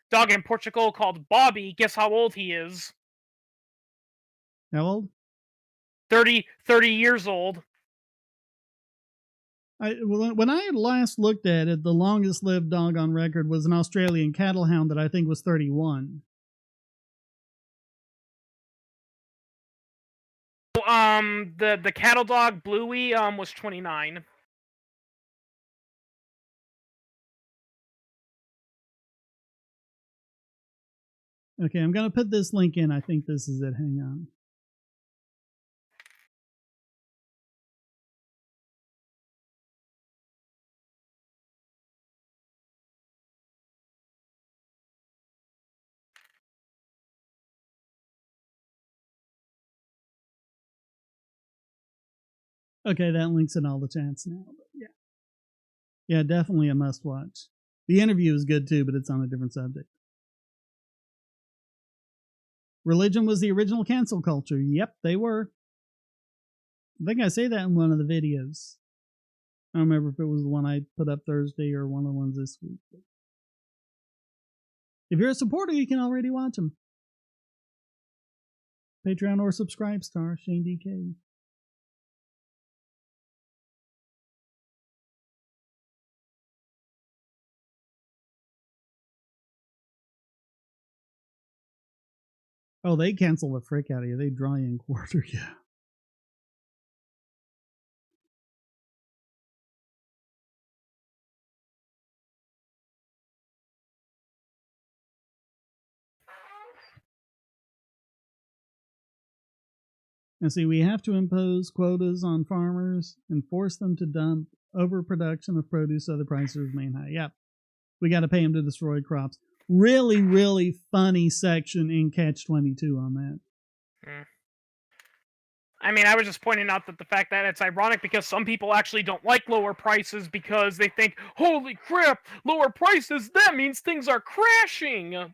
dog in Portugal called Bobby. Guess how old he is? How old? 30 years old. When I had last looked at it, the longest lived dog on record was an Australian cattle hound that I think was 31. The cattle dog Bluey was 29. Okay, I'm gonna put this link in. I think this is it. Hang on. Okay, that link's in all the chats now. But yeah, definitely a must watch. The interview is good too, but it's on a different subject. Religion was the original cancel culture. Yep, they were. I think I say that in one of the videos. I don't remember if it was the one I put up Thursday or one of the ones this week. But if you're a supporter, you can already watch them. Patreon or Subscribe Star, Shane DK. Oh, they cancel the frick out of you. They draw you and quarter you. And see, we have to impose quotas on farmers and force them to dump overproduction of produce so the prices remain high. Yep. We got to pay them to destroy crops. Really, really funny section in Catch 22 on that. I mean, I was just pointing out that the fact that it's ironic because some people actually don't like lower prices because they think, holy crap, lower prices, that means things are crashing.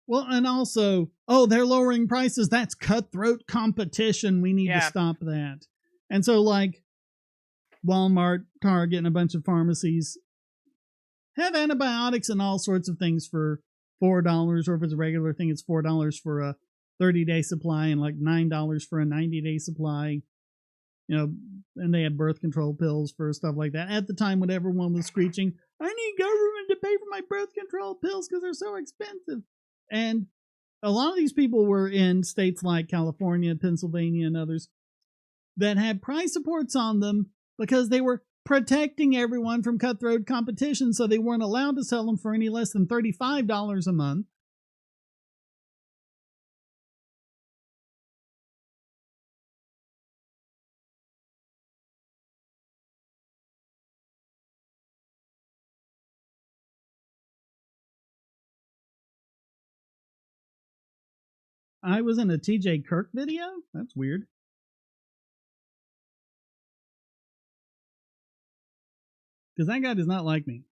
Well, and also, oh, they're lowering prices. That's cutthroat competition. We need to stop that. And so, like, Walmart, Target, and a bunch of pharmacies have antibiotics and all sorts of things for $4, or if it's a regular thing, it's $4 for a 30-day supply and like $9 for a 90-day supply. You know, and they had birth control pills for stuff like that. At the time when everyone was screeching, I need government to pay for my birth control pills because they're so expensive. And a lot of these people were in states like California, Pennsylvania, and others that had price supports on them because they were protecting everyone from cutthroat competition, so they weren't allowed to sell them for any less than $35 a month. I was in a TJ Kirk video? That's weird. Because that guy does not like me.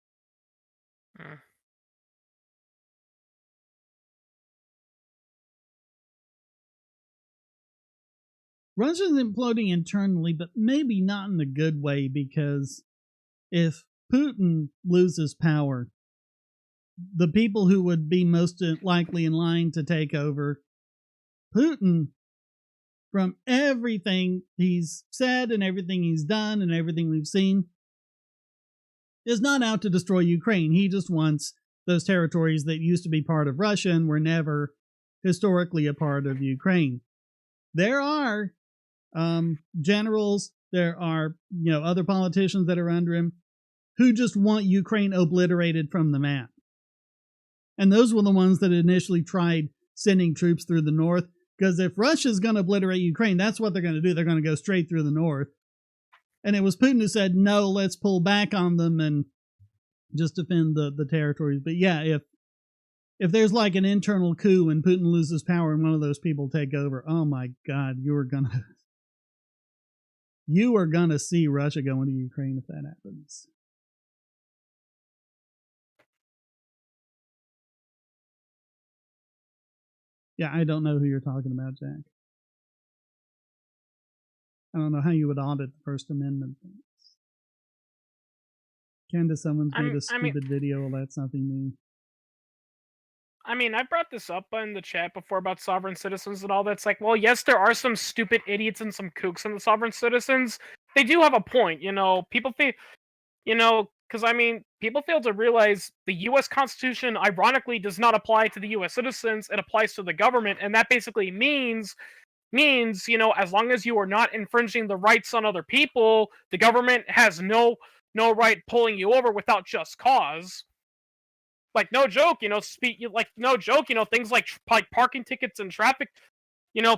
Russia's imploding internally, but maybe not in a good way, because if Putin loses power, the people who would be most likely in line to take over, Putin, from everything he's said and everything he's done and everything we've seen, is not out to destroy Ukraine. He just wants those territories that used to be part of Russia and were never historically a part of Ukraine. There are generals, there are other politicians that are under him who just want Ukraine obliterated from the map. And those were the ones that initially tried sending troops through the north, because if Russia's going to obliterate Ukraine, that's what they're going to do. They're going to go straight through the north. And it was Putin who said, no, let's pull back on them and just defend the territories. But yeah, if there's like an internal coup and Putin loses power and one of those people take over, oh my God, you are gonna see Russia go into Ukraine if that happens. Yeah, I don't know who you're talking about, Jack. I don't know how you would audit the First Amendment things. Candace, someone's made a stupid video. Well, that's nothing new. I mean, I brought this up in the chat before about sovereign citizens and all that. It's like, well, yes, there are some stupid idiots and some kooks in the sovereign citizens. They do have a point, people feel, because, people fail to realize the U.S. Constitution, ironically, does not apply to the U.S. citizens. It applies to the government, and that basically means, as long as you are not infringing the rights on other people, the government has no right pulling you over without just cause. Like, no joke, things like parking tickets and traffic,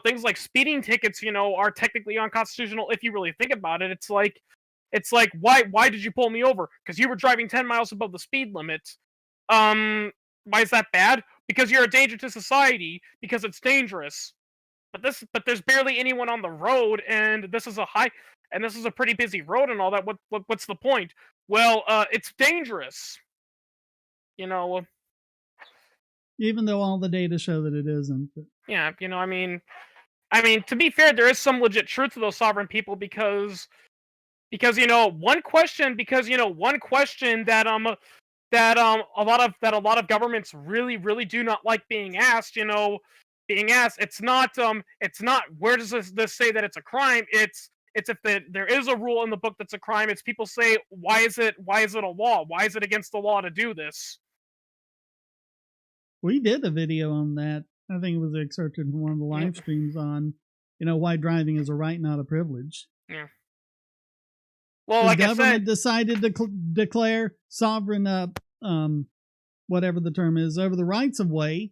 things like speeding tickets, are technically unconstitutional if you really think about it. It's like, why did you pull me over? Because you were driving 10 miles above the speed limit. Why is that bad? Because you're a danger to society, because it's dangerous. But there's barely anyone on the road, and this is a pretty busy road and all that. What's the point? Well, it's dangerous. Even though all the data show that it isn't. Yeah, to be fair, there is some legit truth to those sovereign people because one question that a lot of governments really do not like being asked, it's not where does this say that it's a crime? It's if there is a rule in the book that's a crime. It's people say, why is it a law? Why is it against the law to do this? We did a video on that I think it was excerpted from one of the live streams on, why driving is a right, not a privilege. Yeah. Well, the like government decided to declare sovereign, whatever the term is, over the rights of way,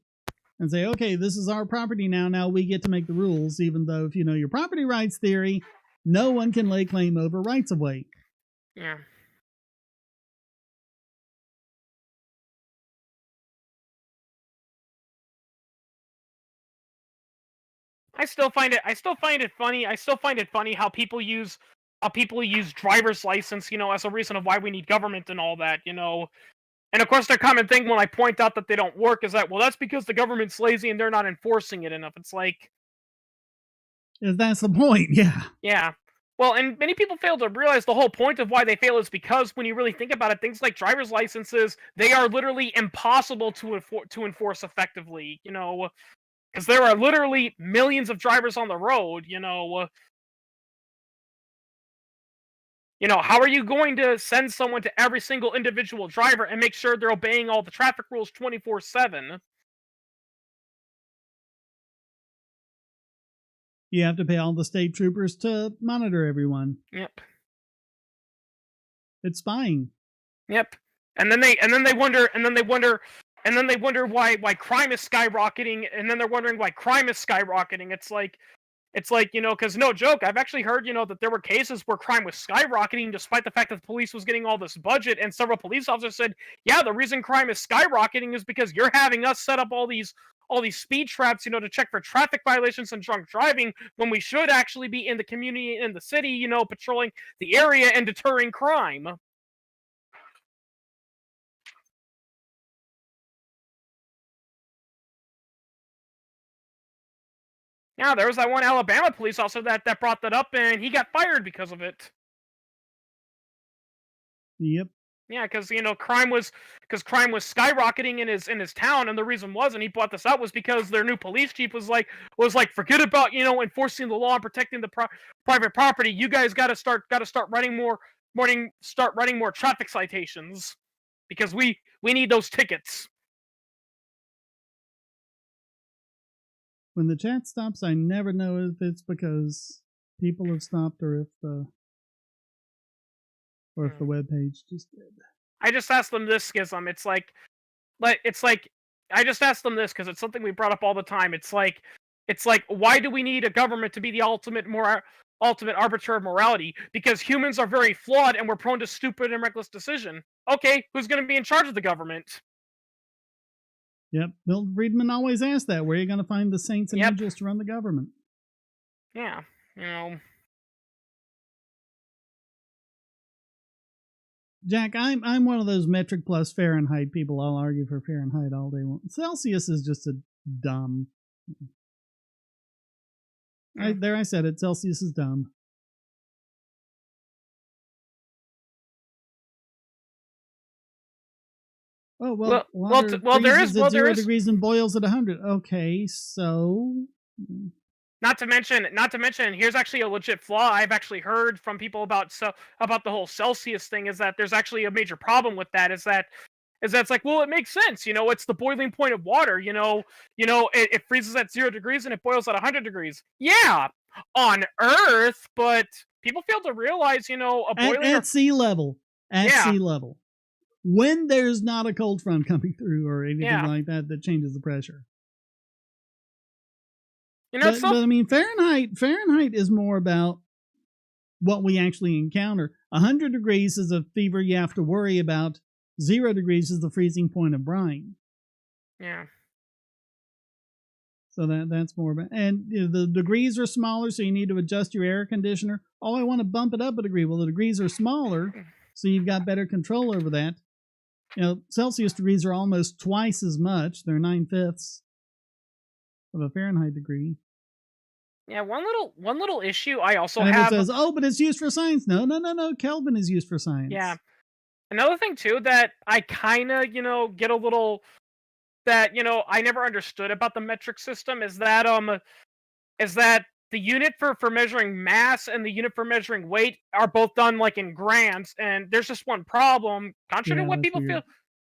and say, okay, this is our property now. Now we get to make the rules, even though if you know your property rights theory, no one can lay claim over rights of way. Yeah. I still find it funny how people use driver's license, as a reason of why we need government and all that, And of course, their common thing when I point out that they don't work is that, well, that's because the government's lazy and they're not enforcing it enough. It's like, that's the point, yeah. Yeah. Well, and many people fail to realize the whole point of why they fail is because when you really think about it, things like driver's licenses, they are literally impossible to enforce effectively, because there are literally millions of drivers on the road, how are you going to send someone to every single individual driver and make sure they're obeying all the traffic rules 24/7? You have to pay all the state troopers to monitor everyone. Yep. It's spying. Yep. And then they wonder why crime is skyrocketing, and then they're wondering why crime is skyrocketing. It's like, because no joke, I've actually heard, that there were cases where crime was skyrocketing despite the fact that the police was getting all this budget, and several police officers said, yeah, the reason crime is skyrocketing is because you're having us set up all these speed traps, to check for traffic violations and drunk driving, when we should actually be in the community, in the city, patrolling the area and deterring crime. Yeah, there was that one Alabama police officer that brought that up, and he got fired because of it. Yep. Yeah, because crime was skyrocketing in his town, and the reason was, and he brought this up, was because their new police chief was like, forget about enforcing the law and protecting the private property. You guys got to start writing more traffic citations, because we need those tickets. When the chat stops, I never know if it's because people have stopped or if the web page just did. I just asked them this, Schism. It's like I just asked them this because it's something we brought up all the time. It's like, why do we need a government to be the ultimate arbiter of morality? Because humans are very flawed and we're prone to stupid and reckless decision. Okay, who's going to be in charge of the government? Yep, Milton Friedman always asked that. Where are you going to find the saints and angels to run the government? Yeah, Jack, I'm one of those metric plus Fahrenheit people. I'll argue for Fahrenheit all day long. Celsius is just a dumb. I said it. Celsius is dumb. Oh well. There is 0 degrees and boils at 100. Okay, so. Not to mention, here's actually a legit flaw I've actually heard from people about the whole Celsius thing, is that there's actually a major problem with that. Is that it's like, well, it makes sense. It's the boiling point of water. It freezes at 0 degrees and it boils at 100 degrees. Yeah, on Earth, but people fail to realize, a boiling at sea level. Sea level. When there's not a cold front coming through or anything like that changes the pressure. But I mean, Fahrenheit is more about what we actually encounter. 100 degrees is a fever you have to worry about. 0 degrees is the freezing point of brine. Yeah. So that's more about, and the degrees are smaller, so you need to adjust your air conditioner. Oh, I want to bump it up a degree. Well, the degrees are smaller, so you've got better control over that. Celsius degrees are almost twice as much. They're 9/5 of a Fahrenheit degree. Yeah, one little issue I also and have. It says, oh, but it's used for science. No. Kelvin is used for science. Yeah. Another thing too that I kind of get a little, that I never understood about the metric system is that the unit for measuring mass and the unit for measuring weight are both done like in grams, and there's just one problem. Contrary to what people feel.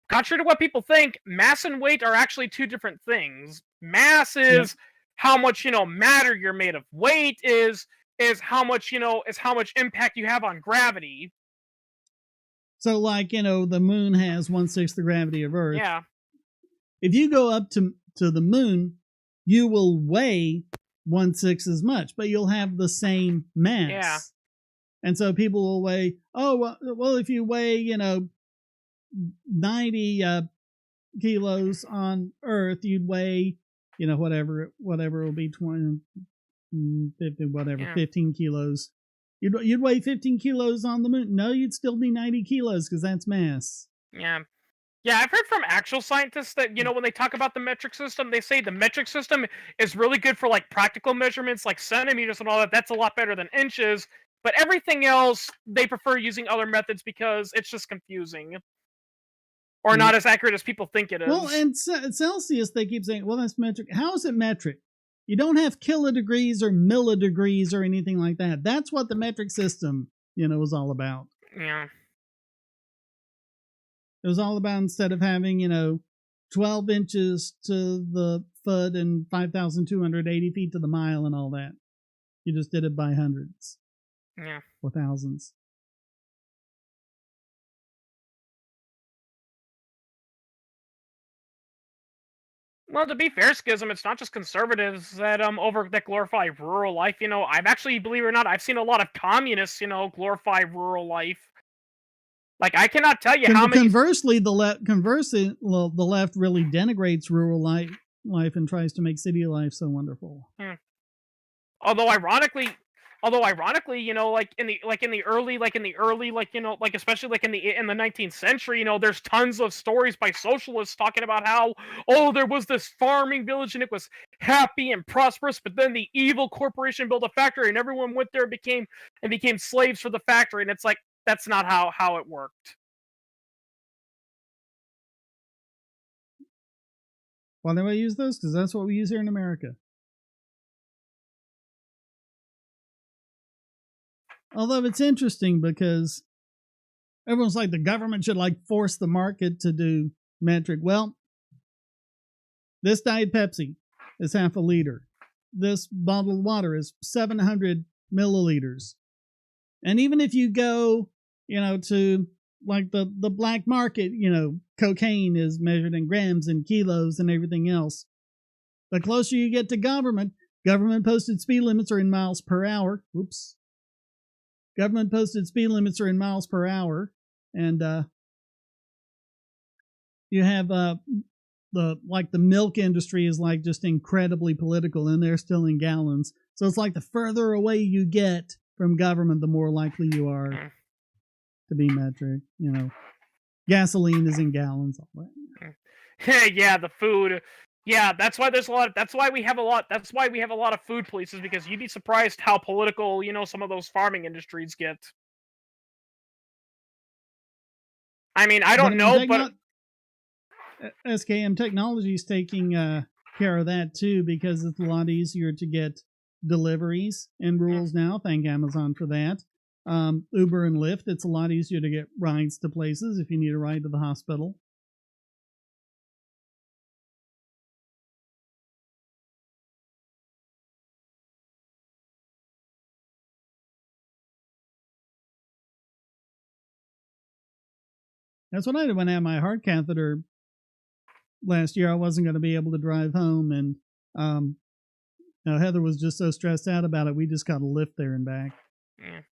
contrary to what people think, mass and weight are actually two different things. Mass is how much, matter you're made of. Weight is how much, is how much impact you have on gravity. So, like, the moon has 1/6 the gravity of Earth. Yeah. If you go up to the moon, you will weigh 1/6 as much, but you'll have the same mass. Yeah. And so people will weigh, well, if you weigh, 90 kilos on Earth, you'd weigh, whatever it will be, 20, 50, whatever, 15 kilos. You'd weigh 15 kilos on the moon. No, you'd still be 90 kilos because that's mass. Yeah. Yeah, I've heard from actual scientists that, when they talk about the metric system, they say the metric system is really good for, like, practical measurements, like centimeters and all that. That's a lot better than inches. But everything else, they prefer using other methods because it's just confusing. Or not as accurate as people think it is. Well, and Celsius, they keep saying, well, that's metric. How is it metric? You don't have kilodegrees or milledegrees or anything like that. That's what the metric system, was all about. Yeah. It was all about, instead of having, 12 inches to the foot and 5,280 feet to the mile and all that, you just did it by hundreds. Yeah. Or thousands. Well, to be fair, Schism, it's not just conservatives that that glorify rural life. I've actually, believe it or not, I've seen a lot of communists, glorify rural life. Like, I cannot tell you how many. Conversely, the left really denigrates rural life and tries to make city life so wonderful. Although ironically, like in the early, especially like in the 19th century, there's tons of stories by socialists talking about how, there was this farming village and it was happy and prosperous, but then the evil corporation built a factory and everyone went there and became slaves for the factory, and it's like, that's not how it worked. Why do I use those? Because that's what we use here in America. Although it's interesting because everyone's like, the government should, like, force the market to do metric. Well, this Diet Pepsi is half a liter. This bottled water is 700 milliliters. And even if you go, to, like, the black market, cocaine is measured in grams and kilos and everything else. The closer you get to government posted speed limits are in miles per hour. Whoops. Government posted speed limits are in miles per hour. And you have the milk industry is, like, just incredibly political, and they're still in gallons. So it's like the further away you get from government, the more likely you are to be metric. Gasoline is in gallons. All that. Yeah, the food. Yeah, that's why we have a lot of food police, is because you'd be surprised how political, some of those farming industries get. I mean, I don't know, but SKM technology is taking care of that too, because it's a lot easier to get deliveries in rurals now. Thank Amazon for that. Uber and Lyft, it's a lot easier to get rides to places if you need a ride to the hospital. That's what I did when I had my heart catheter last year. I wasn't going to be able to drive home, and Heather was just so stressed out about it. We just got a lift there and back, and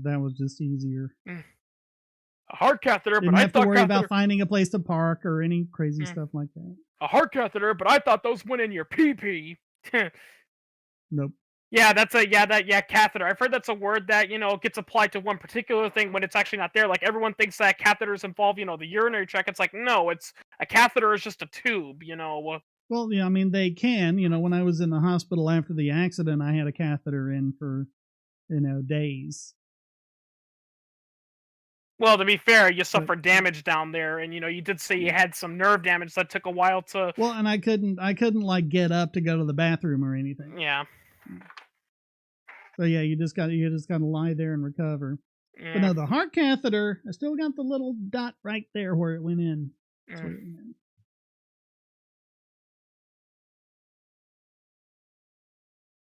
that was just easier. A heart catheter, didn't have to worry about finding a place to park or any crazy stuff like that. A heart catheter, but I thought those went in your pee-pee. Nope. Yeah, catheter. I've heard that's a word that, gets applied to one particular thing when it's actually not there. Like, everyone thinks that catheters involve, the urinary tract. It's like, no, a catheter is just a tube, Well, yeah, I mean, they can. When I was in the hospital after the accident, I had a catheter in for, days. Well, to be fair, you suffered damage down there, and you did say you had some nerve damage that took a while to. Well, and I couldn't like get up to go to the bathroom or anything. Yeah. So yeah, you just got to lie there and recover. But no, the heart catheter, I still got the little dot right there where it went in. That's where it went in.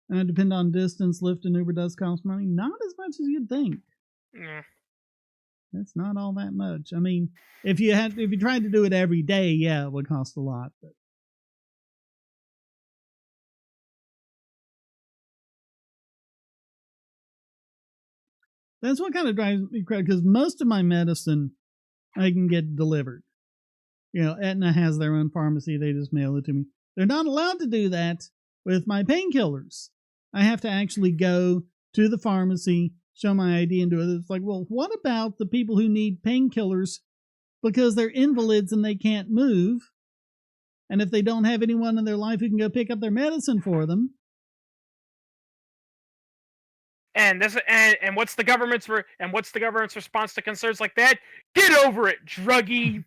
And depend on distance, Lyft and Uber does cost money. Not as much as you'd think. That's not all that much. I mean, if you tried to do it every day, yeah, it would cost a lot. But that's what kind of drives me crazy, because most of my medicine I can get delivered. Aetna has their own pharmacy. They just mail it to me. They're not allowed to do that with my painkillers. I have to actually go to the pharmacy, show my ID, and do it. It's like, well, what about the people who need painkillers because they're invalids and they can't move? And if they don't have anyone in their life who can go pick up their medicine for them. And what's the government's response to concerns like that? Get over it, druggie.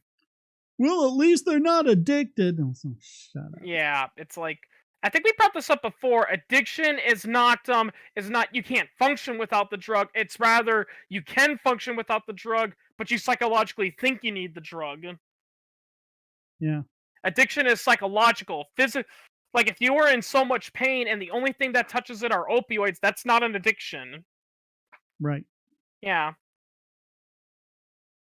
Well, at least they're not addicted. Oh, so shut up. Yeah, it's like, I think we brought this up before. Addiction is not you can't function without the drug. It's rather you can function without the drug, but you psychologically think you need the drug. Yeah. Addiction is psychological. Like, if you are in so much pain and the only thing that touches it are opioids, that's not an addiction. Right. Yeah.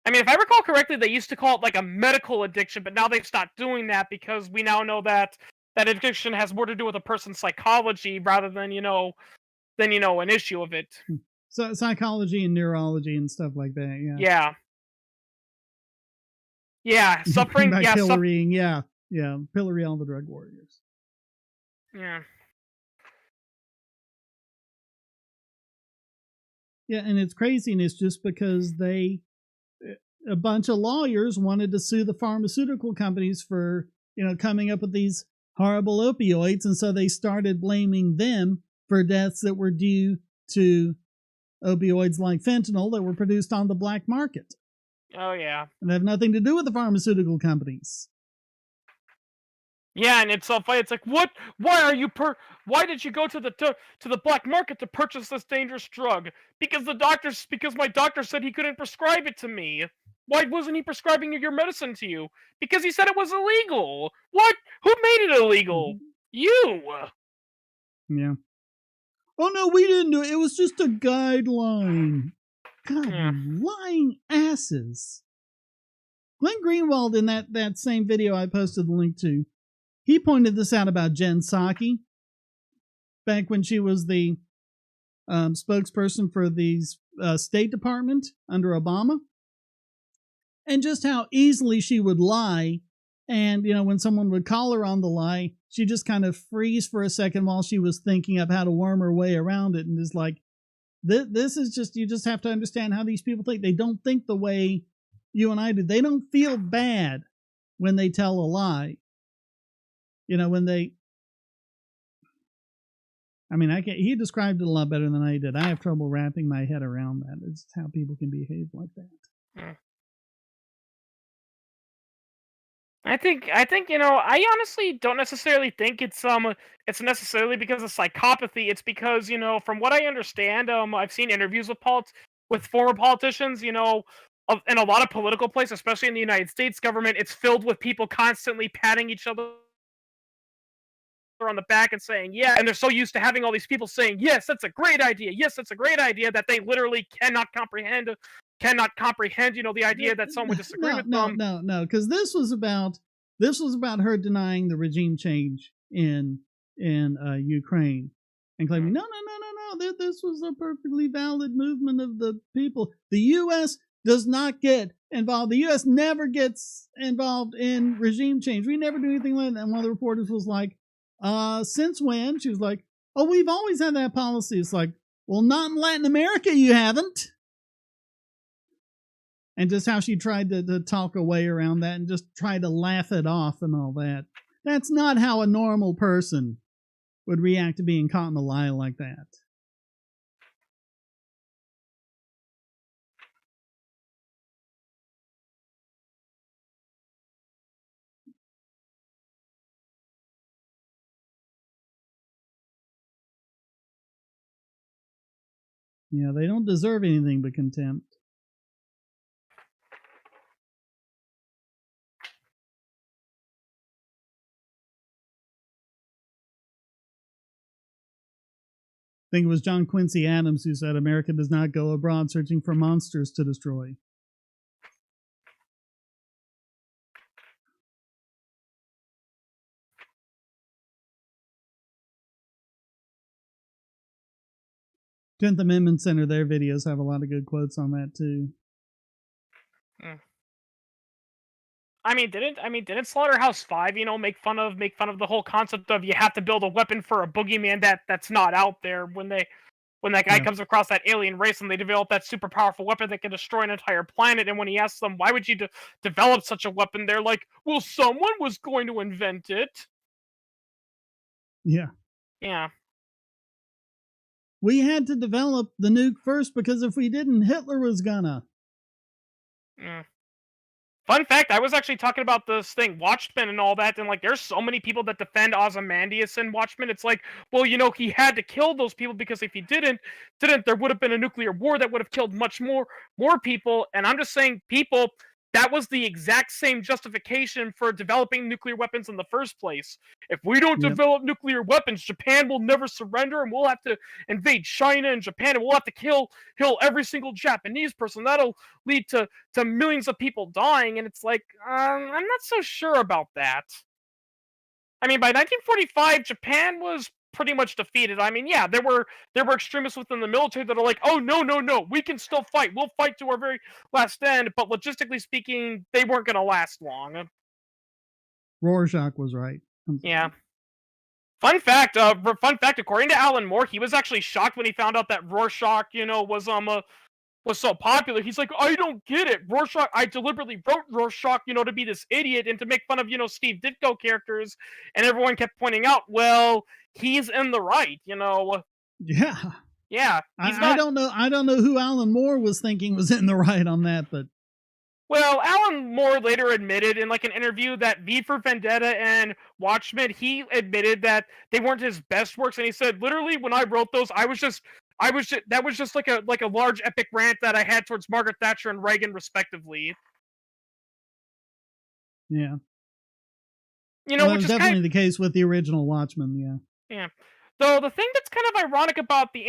I mean, if I recall correctly, they used to call it like a medical addiction, but now they've stopped doing that because we now know that addiction has more to do with a person's psychology rather than, an issue of it. So psychology and neurology and stuff like that, yeah. Yeah. Yeah, suffering. By pillorying, yeah. Pillory all the drug warriors. Yeah. Yeah, and it's craziness just because a bunch of lawyers wanted to sue the pharmaceutical companies for, coming up with these horrible opioids, and so they started blaming them for deaths that were due to opioids like fentanyl that were produced on the black market. Oh, yeah. And they have nothing to do with the pharmaceutical companies. Yeah, and it's so funny. It's like, what? Why did you go to the black market to purchase this dangerous drug? Because my doctor said he couldn't prescribe it to me. Why wasn't he prescribing your medicine to you? Because he said it was illegal. What? Who made it illegal? Mm-hmm. You. Yeah. Oh no, we didn't do it. It was just a guideline. God, lying asses. Glenn Greenwald, in that same video I posted the link to, he pointed this out about Jen Psaki back when she was the spokesperson for the State Department under Obama, and just how easily she would lie. And, when someone would call her on the lie, she'd just kind of freeze for a second while she was thinking of how to worm her way around it. And is like, this is just, you just have to understand how these people think. They don't think the way you and I do. They don't feel bad when they tell a lie. When they, I mean, he described it a lot better than I did. I have trouble wrapping my head around that. It's how people can behave like that. I think I honestly don't necessarily think it's necessarily because of psychopathy. It's because, from what I understand, I've seen interviews with former politicians, in a lot of political places, especially in the United States government, it's filled with people constantly patting each other on the back and saying, yeah, and they're so used to having all these people saying, yes, that's a great idea, yes, that's a great idea, that they literally cannot comprehend, the idea that someone would disagree with them. No, because this was about her denying the regime change in Ukraine and claiming, no, this was a perfectly valid movement of the people. The U.S. does not get involved. The U.S. never gets involved in regime change. We never do anything like that. And one of the reporters was like, since when? She was like, oh, we've always had that policy. It's like, well, not in Latin America, you haven't. And just how she tried to talk away around that and just try to laugh it off and all that. That's not how a normal person would react to being caught in a lie like that. Yeah, they don't deserve anything but contempt. I think it was John Quincy Adams who said America does not go abroad searching for monsters to destroy. Tenth Amendment Center, their videos have a lot of good quotes on that too. Didn't Slaughterhouse 5, make fun of the whole concept of you have to build a weapon for a boogeyman that's not out there when that guy comes across that alien race and they develop that super powerful weapon that can destroy an entire planet, and when he asks them why would you develop such a weapon, they're like, well, someone was going to invent it. Yeah. Yeah. We had to develop the nuke first because if we didn't, Hitler was gonna. Fun fact, I was actually talking about this thing, Watchmen and all that, and like there's so many people that defend Ozymandias in Watchmen. It's like, well, he had to kill those people because if he didn't, there would have been a nuclear war that would have killed much more people. And I'm just saying, people, that was the exact same justification for developing nuclear weapons in the first place. If we don't develop nuclear weapons, Japan will never surrender, and we'll have to invade China and Japan, and we'll have to kill every single Japanese person. That'll lead to millions of people dying, and it's like, I'm not so sure about that. I mean, by 1945, Japan was pretty much defeated. I mean, yeah, there were extremists within the military that are like, oh, no, we can still fight. We'll fight to our very last end. But logistically speaking, they weren't going to last long. Rorschach was right. Yeah. Fun fact, according to Alan Moore, he was actually shocked when he found out that Rorschach, was so popular. He's like, I don't get it. Rorschach, I deliberately wrote Rorschach, to be this idiot and to make fun of, Steve Ditko characters. And everyone kept pointing out, well, he's in the right, Yeah. Yeah. I don't know who Alan Moore was thinking was in the right on that, but. Well, Alan Moore later admitted in like an interview that V for Vendetta and Watchmen, he admitted that they weren't his best works. And he said, literally, when I wrote those, that was just like a large epic rant that I had towards Margaret Thatcher and Reagan, respectively. Yeah. Which is definitely the case with the original Watchmen, yeah. Yeah. Though the thing that's kind of ironic about the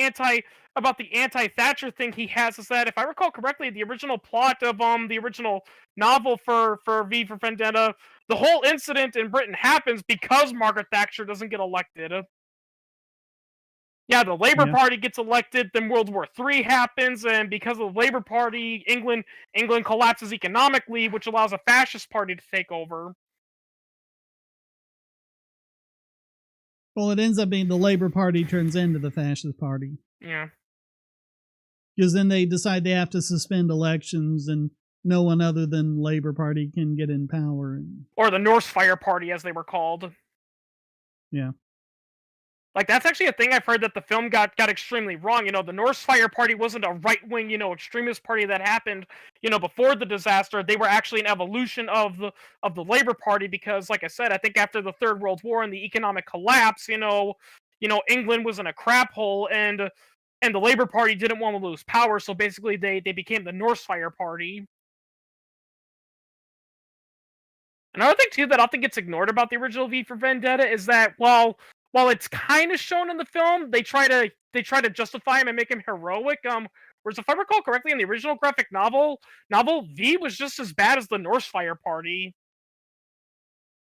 anti-Thatcher thing he has is that, if I recall correctly, the original plot of the original novel for V for Vendetta, the whole incident in Britain happens because Margaret Thatcher doesn't get elected. Yeah, the Labour Party gets elected, then World War III happens, and because of the Labour Party, England collapses economically, which allows a fascist party to take over. Well, it ends up being the Labour Party turns into the fascist party. Yeah. Because then they decide they have to suspend elections, and no one other than Labour Party can get in power. Or the Norse Fire Party, as they were called. Yeah. Like, that's actually a thing I've heard that the film got extremely wrong. The Norse Fire Party wasn't a right-wing, extremist party that happened, before the disaster. They were actually an evolution of the Labour Party because, like I said, I think after the Third World War and the economic collapse, England was in a crap hole, and the Labour Party didn't want to lose power, so basically they became the Norse Fire Party. Another thing, too, that I think gets ignored about the original V for Vendetta is that, while it's kind of shown in the film, they try to justify him and make him heroic. Whereas if I recall correctly, in the original graphic novel, V was just as bad as the Norse Fire Party.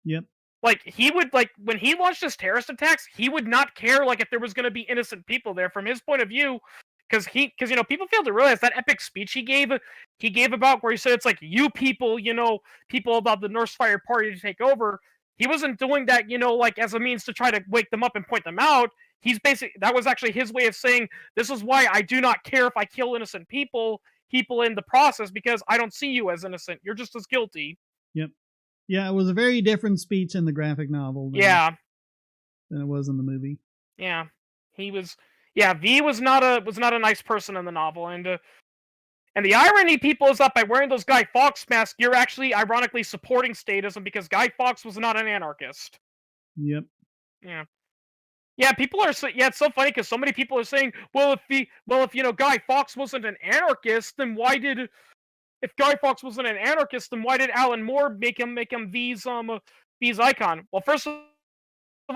Yep. Like, he would, like, when he launched his terrorist attacks, he would not care, like, if there was going to be innocent people there. From his point of view, because people fail to realize that epic speech he gave about where he said it's like, you people, people about the Norse Fire Party to take over. He wasn't doing that, like as a means to try to wake them up and point them out. That was actually his way of saying, this is why I do not care if I kill innocent people in the process, because I don't see you as innocent. You're just as guilty. Yep. Yeah, it was a very different speech in the graphic novel than it was in the movie. Yeah. V was not a nice person in the novel, and the irony, people, is that by wearing those Guy Fawkes masks, you're actually ironically supporting statism because Guy Fawkes was not an anarchist. Yep. Yeah. Yeah, people are it's so funny because so many people are saying, well, if Guy Fawkes wasn't an anarchist, then why did if Guy Fawkes wasn't an anarchist, then why did Alan Moore make him these icon? Well, first of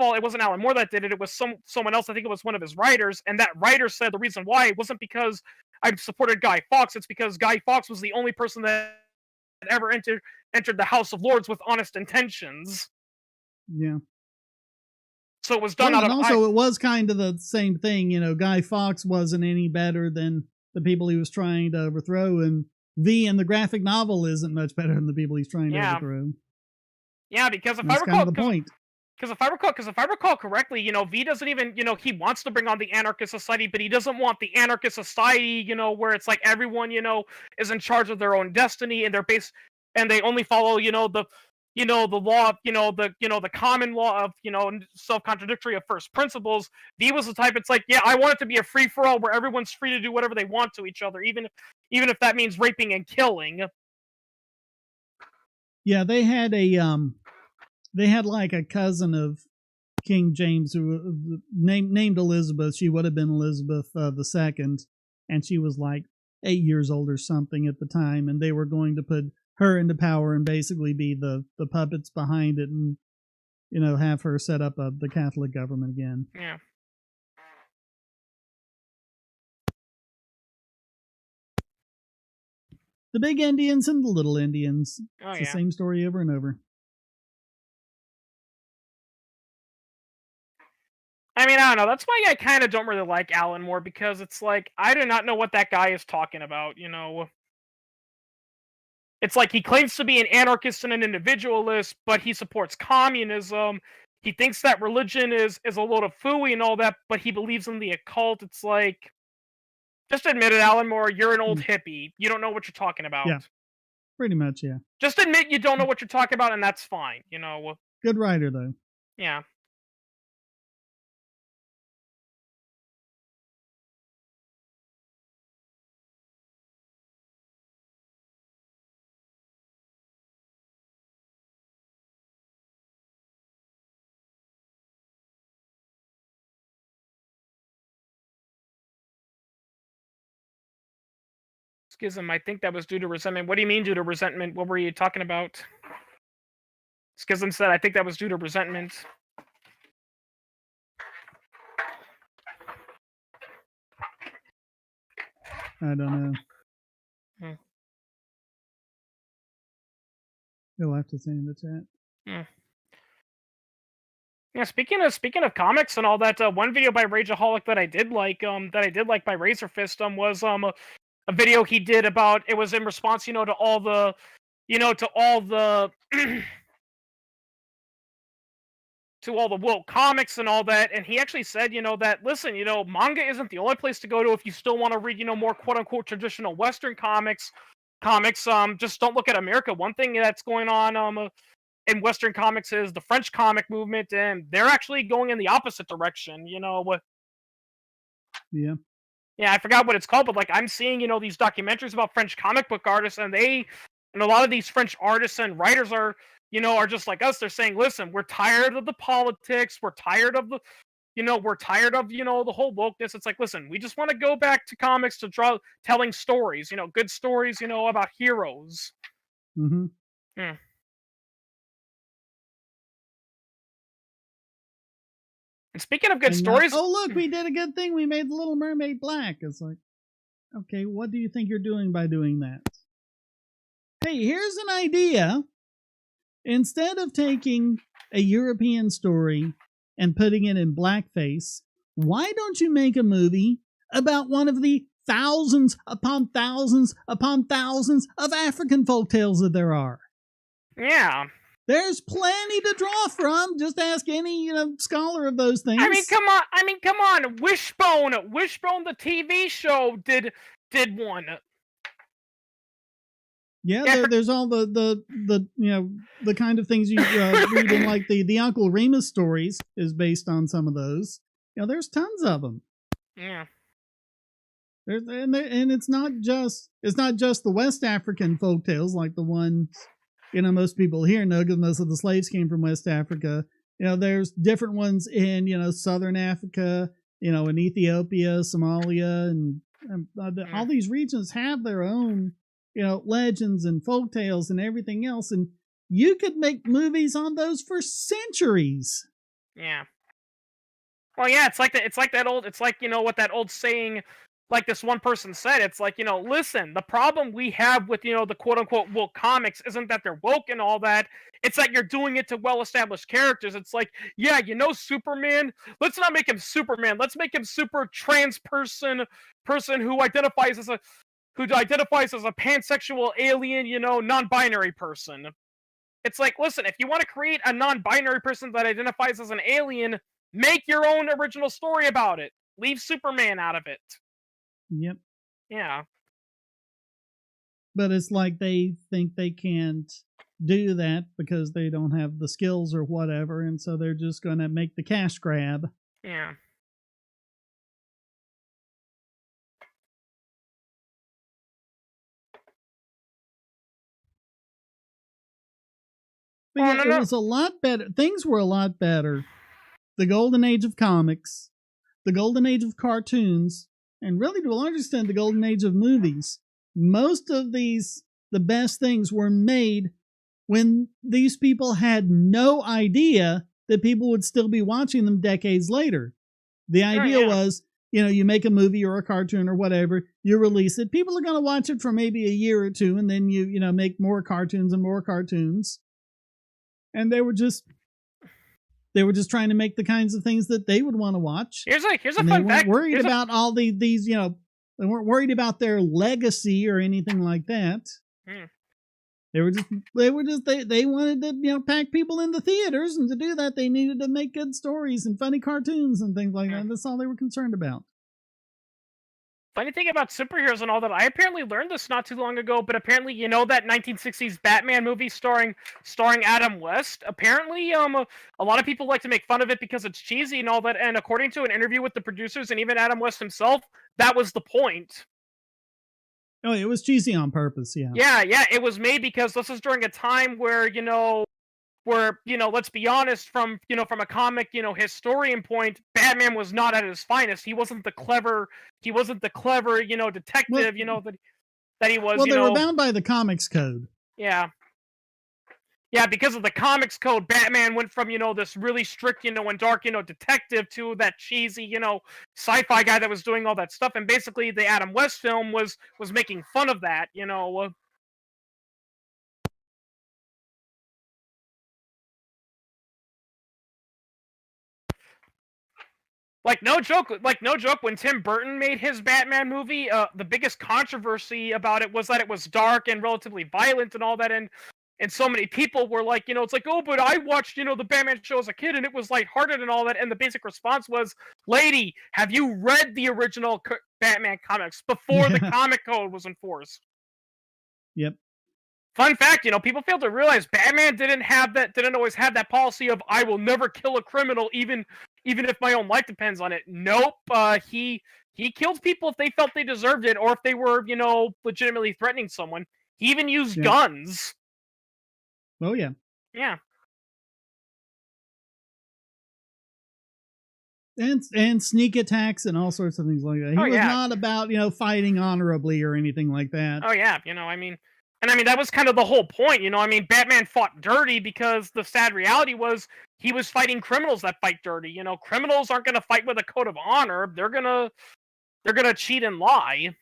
all, it wasn't Alan Moore that did it. It was someone else. I think it was one of his writers, and that writer said the reason why it wasn't because I supported Guy Fawkes. It's because Guy Fawkes was the only person that ever entered the House of Lords with honest intentions. Yeah. So it was done out of. And also, it was kind of the same thing. Guy Fawkes wasn't any better than the people he was trying to overthrow, and V in the graphic novel isn't much better than the people he's trying to overthrow. Yeah, because if that's I recall, kind of the point. Because if I recall correctly, V doesn't even, he wants to bring on the anarchist society, but he doesn't want the anarchist society, where it's like everyone, is in charge of their own destiny and and they only follow, the law, the common law of, self-contradictory of first principles. V was the type. It's like, yeah, I want it to be a free for all where everyone's free to do whatever they want to each other, even if that means raping and killing. Yeah, they had like a cousin of King James who named Elizabeth. She would have been Elizabeth II, and she was like 8 years old or something at the time, and they were going to put her into power and basically be the puppets behind it, and have her set up the Catholic government again. Yeah. The big Indians and the little Indians. Oh, it's the same story over and over. I mean, I don't know. That's why I kind of don't really like Alan Moore, because it's like, I do not know what that guy is talking about, It's like he claims to be an anarchist and an individualist, but he supports communism. He thinks that religion is a load of phooey and all that, but he believes in the occult. It's like, just admit it, Alan Moore, you're an old hippie. You don't know what you're talking about. Yeah, pretty much, yeah. Just admit you don't know what you're talking about, and that's fine, Good writer, though. Yeah. Schism, I think that was due to resentment. What do you mean due to resentment? What were you talking about? Schism said, I think that was due to resentment. I don't know. You'll have to say in the chat. Yeah, speaking of comics and all that, one video by Rageaholic that I did like by Razor Fist was a video he did about, it was in response, to all the to all the woke comics and all that, and he actually said, that listen, manga isn't the only place to go to if you still want to read, more quote unquote traditional Western comics. Just don't look at America. One thing that's going on in Western comics is the French comic movement, and they're actually going in the opposite direction. Yeah. Yeah, I forgot what it's called, but like I'm seeing, these documentaries about French comic book artists, and a lot of these French artists and writers are just like us. They're saying, listen, we're tired of the politics. We're tired of the whole wokeness. It's like, listen, we just want to go back to comics to telling stories, good stories, about heroes. Mm-hmm. Yeah. And speaking of good stories, oh look, we did a good thing. We made the Little Mermaid black. It's like, okay, what do you think you're doing by doing that? Hey, here's an idea. Instead of taking a European story and putting it in blackface, why don't you make a movie about one of the thousands upon thousands upon thousands of African folktales that there are? Yeah. There's plenty to draw from. Just ask any, scholar of those things. I mean, come on. Wishbone, the TV show did one. Yeah, there's all the kind of things you read in like the Uncle Remus stories is based on some of those. There's tons of them. Yeah. And it's not just the West African folktales like the ones most people here know, because most of the slaves came from West Africa. there's different ones in, Southern Africa, in Ethiopia, Somalia, and all these regions have their own, legends and folk tales and everything else. And you could make movies on those for centuries. Yeah. Well, yeah, it's like that old, it's like, what that old saying, like this one person said, it's like, listen, the problem we have with, the quote unquote woke comics isn't that they're woke and all that. It's that you're doing it to well-established characters. It's like, yeah, Superman, let's not make him Superman. Let's make him super trans person who identifies as a pansexual alien, non-binary person. It's like, listen, if you want to create a non-binary person that identifies as an alien, make your own original story about it. Leave Superman out of it. Yep. Yeah. But it's like they think they can't do that because they don't have the skills or whatever, and so they're just going to make the cash grab. Yeah. But it was a lot better. Things were a lot better. The golden age of comics, the golden age of cartoons, and really to a large extent the golden age of movies. Most of the best things were made when these people had no idea that people would still be watching them decades later. The idea was, you make a movie or a cartoon or whatever, you release it, people are going to watch it for maybe a year or two, and then you make more cartoons and more cartoons. And they were just trying to make the kinds of things that they would want to watch. Here's a fun fact. They weren't worried about all these, they weren't worried about their legacy or anything like that. They wanted to, pack people in the theaters, and to do that, they needed to make good stories and funny cartoons and things like that. That's all they were concerned about. Funny thing about superheroes and all that, I apparently learned this not too long ago, but apparently, that 1960s Batman movie starring Adam West, apparently, a lot of people like to make fun of it because it's cheesy and all that, and according to an interview with the producers and even Adam West himself, that was the point. Oh, it was cheesy on purpose, yeah. Yeah, it was made because this is during a time where, let's be honest, from a comic, historian point, Batman was not at his finest. He wasn't the clever, detective, that he was. Well, they were bound by the comics code. Yeah. Yeah, because of the comics code, Batman went from, this really strict, and dark, detective to that cheesy, sci-fi guy that was doing all that stuff. And basically the Adam West film was making fun of that, Like no joke, when Tim Burton made his Batman movie, the biggest controversy about it was that it was dark and relatively violent and all that, and so many people were like, it's like, oh, but I watched, the Batman show as a kid and it was lighthearted and all that, and the basic response was, lady, have you read the original Batman comics before the comic code was enforced? Yep. Fun fact, people fail to realize Batman didn't always have that policy of, I will never kill a criminal, even if my own life depends on it. Nope. He killed people if they felt they deserved it, or if they were, legitimately threatening someone. He even used guns. Oh, yeah. Yeah. And sneak attacks and all sorts of things like that. He was not about, fighting honorably or anything like that. Oh, yeah. that was kind of the whole point, Batman fought dirty because the sad reality was he was fighting criminals that fight dirty. Criminals aren't going to fight with a code of honor. They're going to cheat and lie.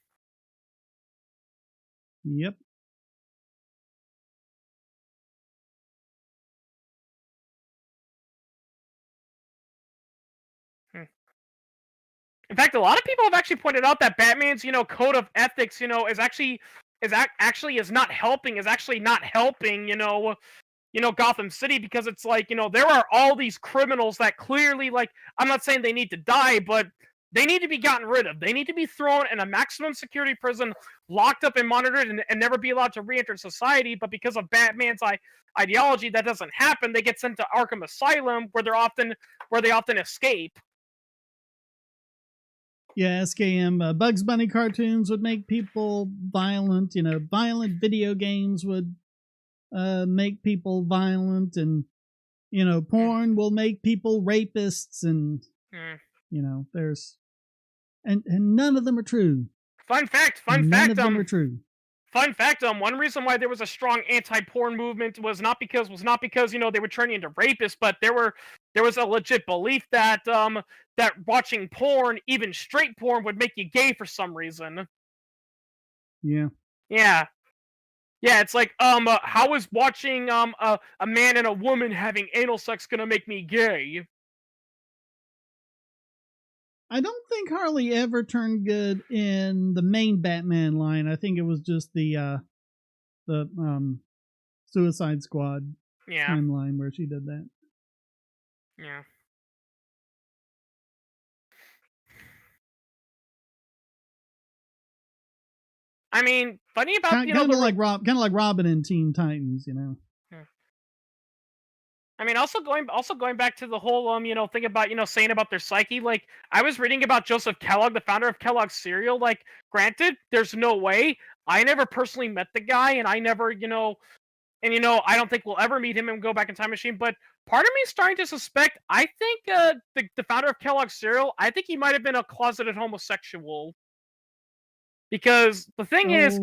Yep. In fact, a lot of people have actually pointed out that Batman's, code of ethics, is actually not helping, Gotham City, because it's like, there are all these criminals that clearly, like, I'm not saying they need to die, but they need to be gotten rid of. They need to be thrown in a maximum security prison, locked up and monitored, and never be allowed to re-enter society. But because of Batman's ideology, that doesn't happen. They get sent to Arkham Asylum, where they often escape. Yeah, SKM. Bugs Bunny cartoons would make people violent. Violent video games would make people violent, and porn will make people rapists, and there's and none of them are true. Fun fact. None of them are true. Fun fact, one reason why there was a strong anti-porn movement was not because they were turning into rapists, but there was a legit belief that that watching porn, even straight porn, would make you gay for some reason. Yeah. Yeah. Yeah, it's like, how is watching a man and a woman having anal sex gonna make me gay? I don't think Harley ever turned good in the main Batman line. I think it was just the Suicide Squad timeline where she did that. Yeah. I mean, funny about kind of like Robin in Teen Titans, Yeah. I mean, also going back to the whole thing about saying about their psyche. Like, I was reading about Joseph Kellogg, the founder of Kellogg's cereal. Like, granted, there's no way. I never personally met the guy, and I never I don't think we'll ever meet him and go back in time machine. But part of me is starting to suspect. I think the founder of Kellogg's cereal. I think he might have been a closeted homosexual. Because the thing is,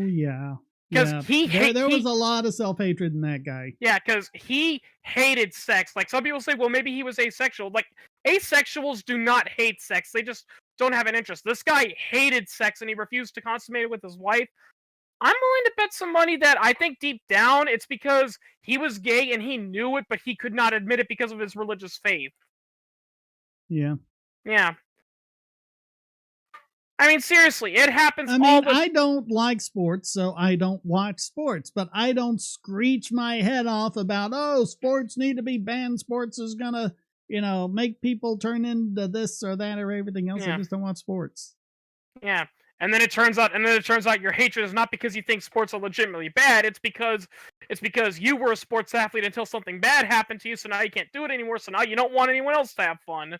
because there was a lot of self-hatred in that guy. Yeah, because he hated sex. Like, some people say, well, maybe he was asexual. Like, asexuals do not hate sex. They just don't have an interest. This guy hated sex, and he refused to consummate it with his wife. I'm willing to bet some money that I think deep down it's because he was gay and he knew it, but he could not admit it because of his religious faith. Yeah. Yeah. I mean, seriously, it happens I don't like sports, so I don't watch sports, but I don't screech my head off about, sports need to be banned, sports is gonna, make people turn into this or that or everything else. I just don't watch sports. Yeah. And then it turns out your hatred is not because you think sports are legitimately bad, it's because you were a sports athlete until something bad happened to you, so now you can't do it anymore, so now you don't want anyone else to have fun.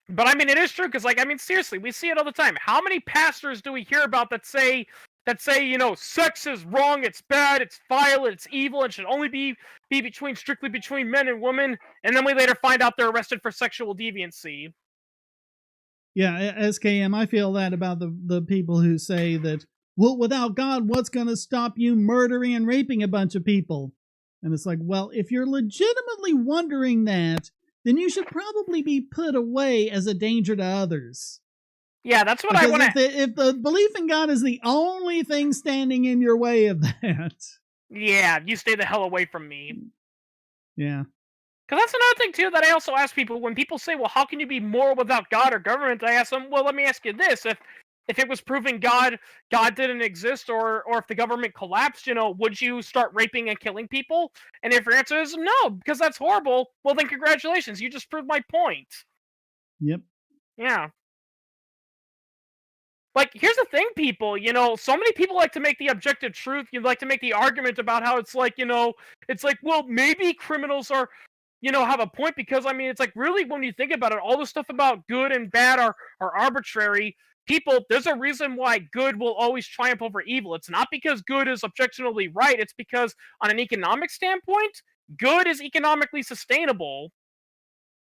But I mean, it is true, because seriously, we see it all the time. How many pastors do we hear about that say, sex is wrong, it's bad, it's vile, it's evil, and should only be strictly between men and women, and then we later find out they're arrested for sexual deviancy. Yeah, SKM, I feel that about the people who say that, well, without God, what's going to stop you murdering and raping a bunch of people? And it's like, well, if you're legitimately wondering that, then you should probably be put away as a danger to others. Yeah, that's what I want to... If the belief in God is the only thing standing in your way of that... Yeah, you stay the hell away from me. Yeah. Because that's another thing, too, that I also ask people. When people say, well, how can you be moral without God or government? I ask them, well, let me ask you this. If it was proven God didn't exist, or if the government collapsed, would you start raping and killing people? And if your answer is no, because that's horrible, well then congratulations, you just proved my point. Yep. Yeah. Like, here's the thing, people, so many people like to make the objective truth, you like to make the argument about how it's like, well, maybe criminals are, have a point, because, it's like, really, when you think about it, all the stuff about good and bad are arbitrary. People, there's a reason why good will always triumph over evil. It's not because good is objectively right. It's because, on an economic standpoint, good is economically sustainable.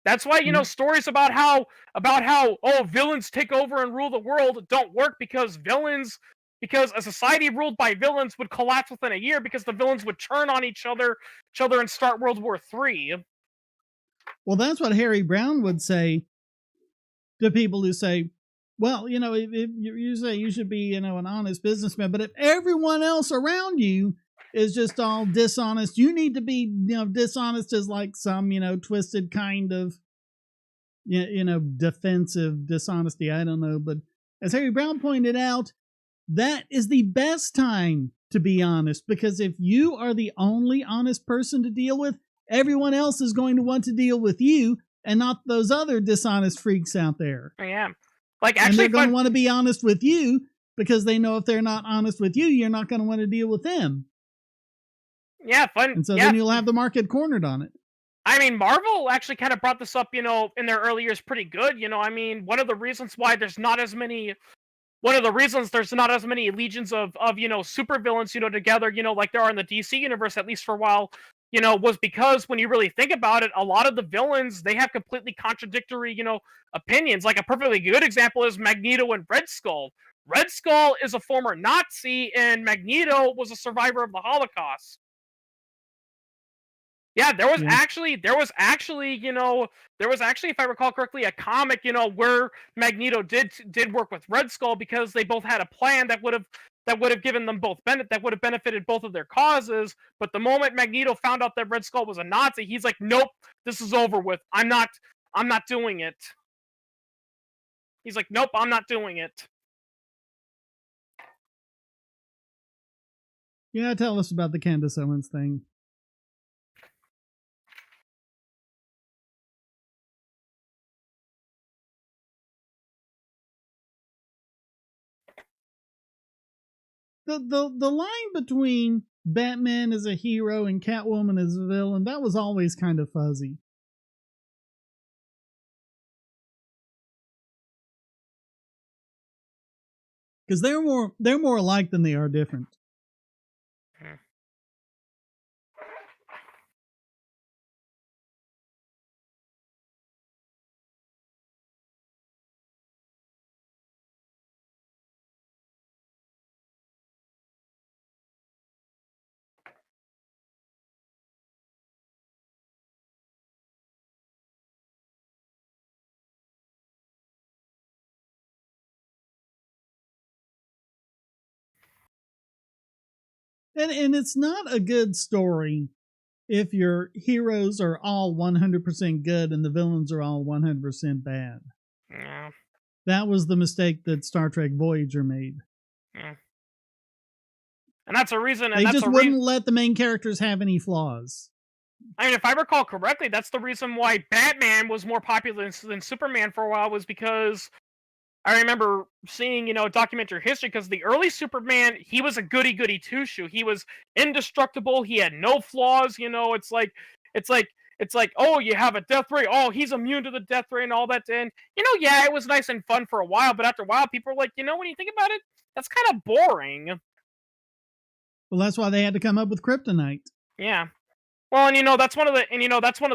That's why, stories about how villains take over and rule the world don't work, because a society ruled by villains would collapse within a year, because the villains would turn on each other and start World War III. Well, that's what Harry Brown would say to people who say, well, if you say you should be, an honest businessman, but if everyone else around you is just all dishonest, you need to be, dishonest as like some, twisted kind of, defensive dishonesty. I don't know. But as Harry Brown pointed out, that is the best time to be honest, because if you are the only honest person to deal with, everyone else is going to want to deal with you and not those other dishonest freaks out there. Yeah. Like, actually, and they're going to want to be honest with you, because they know if they're not honest with you, you're not going to want to deal with them. Yeah, fun. And so then you'll have the market cornered on it. Marvel actually kind of brought this up, in their early years pretty good. One of the reasons why there's not as many one of the reasons there's not as many legions of supervillains, together, like there are in the DC universe, at least for a while, was because when you really think about it, a lot of the villains, they have completely contradictory, opinions. Like a perfectly good example is Magneto and Red Skull. Red Skull is a former Nazi, and Magneto was a survivor of the Holocaust. Yeah, there was actually, if I recall correctly, a comic, where Magneto did work with Red Skull because they both had a plan that would have given them both that would have benefited both of their causes. But the moment Magneto found out that Red Skull was a Nazi, he's like, nope, this is over with. I'm not doing it. He's like, nope, I'm not doing it. Yeah, tell us about the Candace Owens thing. The line between Batman as a hero and Catwoman as a villain, that was always kind of fuzzy. Because they're more alike than they are different. And it's not a good story if your heroes are all 100% good and the villains are all 100% bad. Yeah. That was the mistake that Star Trek Voyager made. Yeah. And that's a reason. They just wouldn't let the main characters have any flaws. I mean, if I recall correctly, that's the reason why Batman was more popular than Superman for a while, was because I remember seeing, documentary history, because the early Superman, he was a goody-goody two-shoe. He was indestructible. He had no flaws. It's like, oh, you have a death ray. Oh, he's immune to the death ray and all that. And, yeah, it was nice and fun for a while. But after a while, people were like, when you think about it, that's kind of boring. Well, that's why they had to come up with kryptonite. Yeah. Well, and that's one of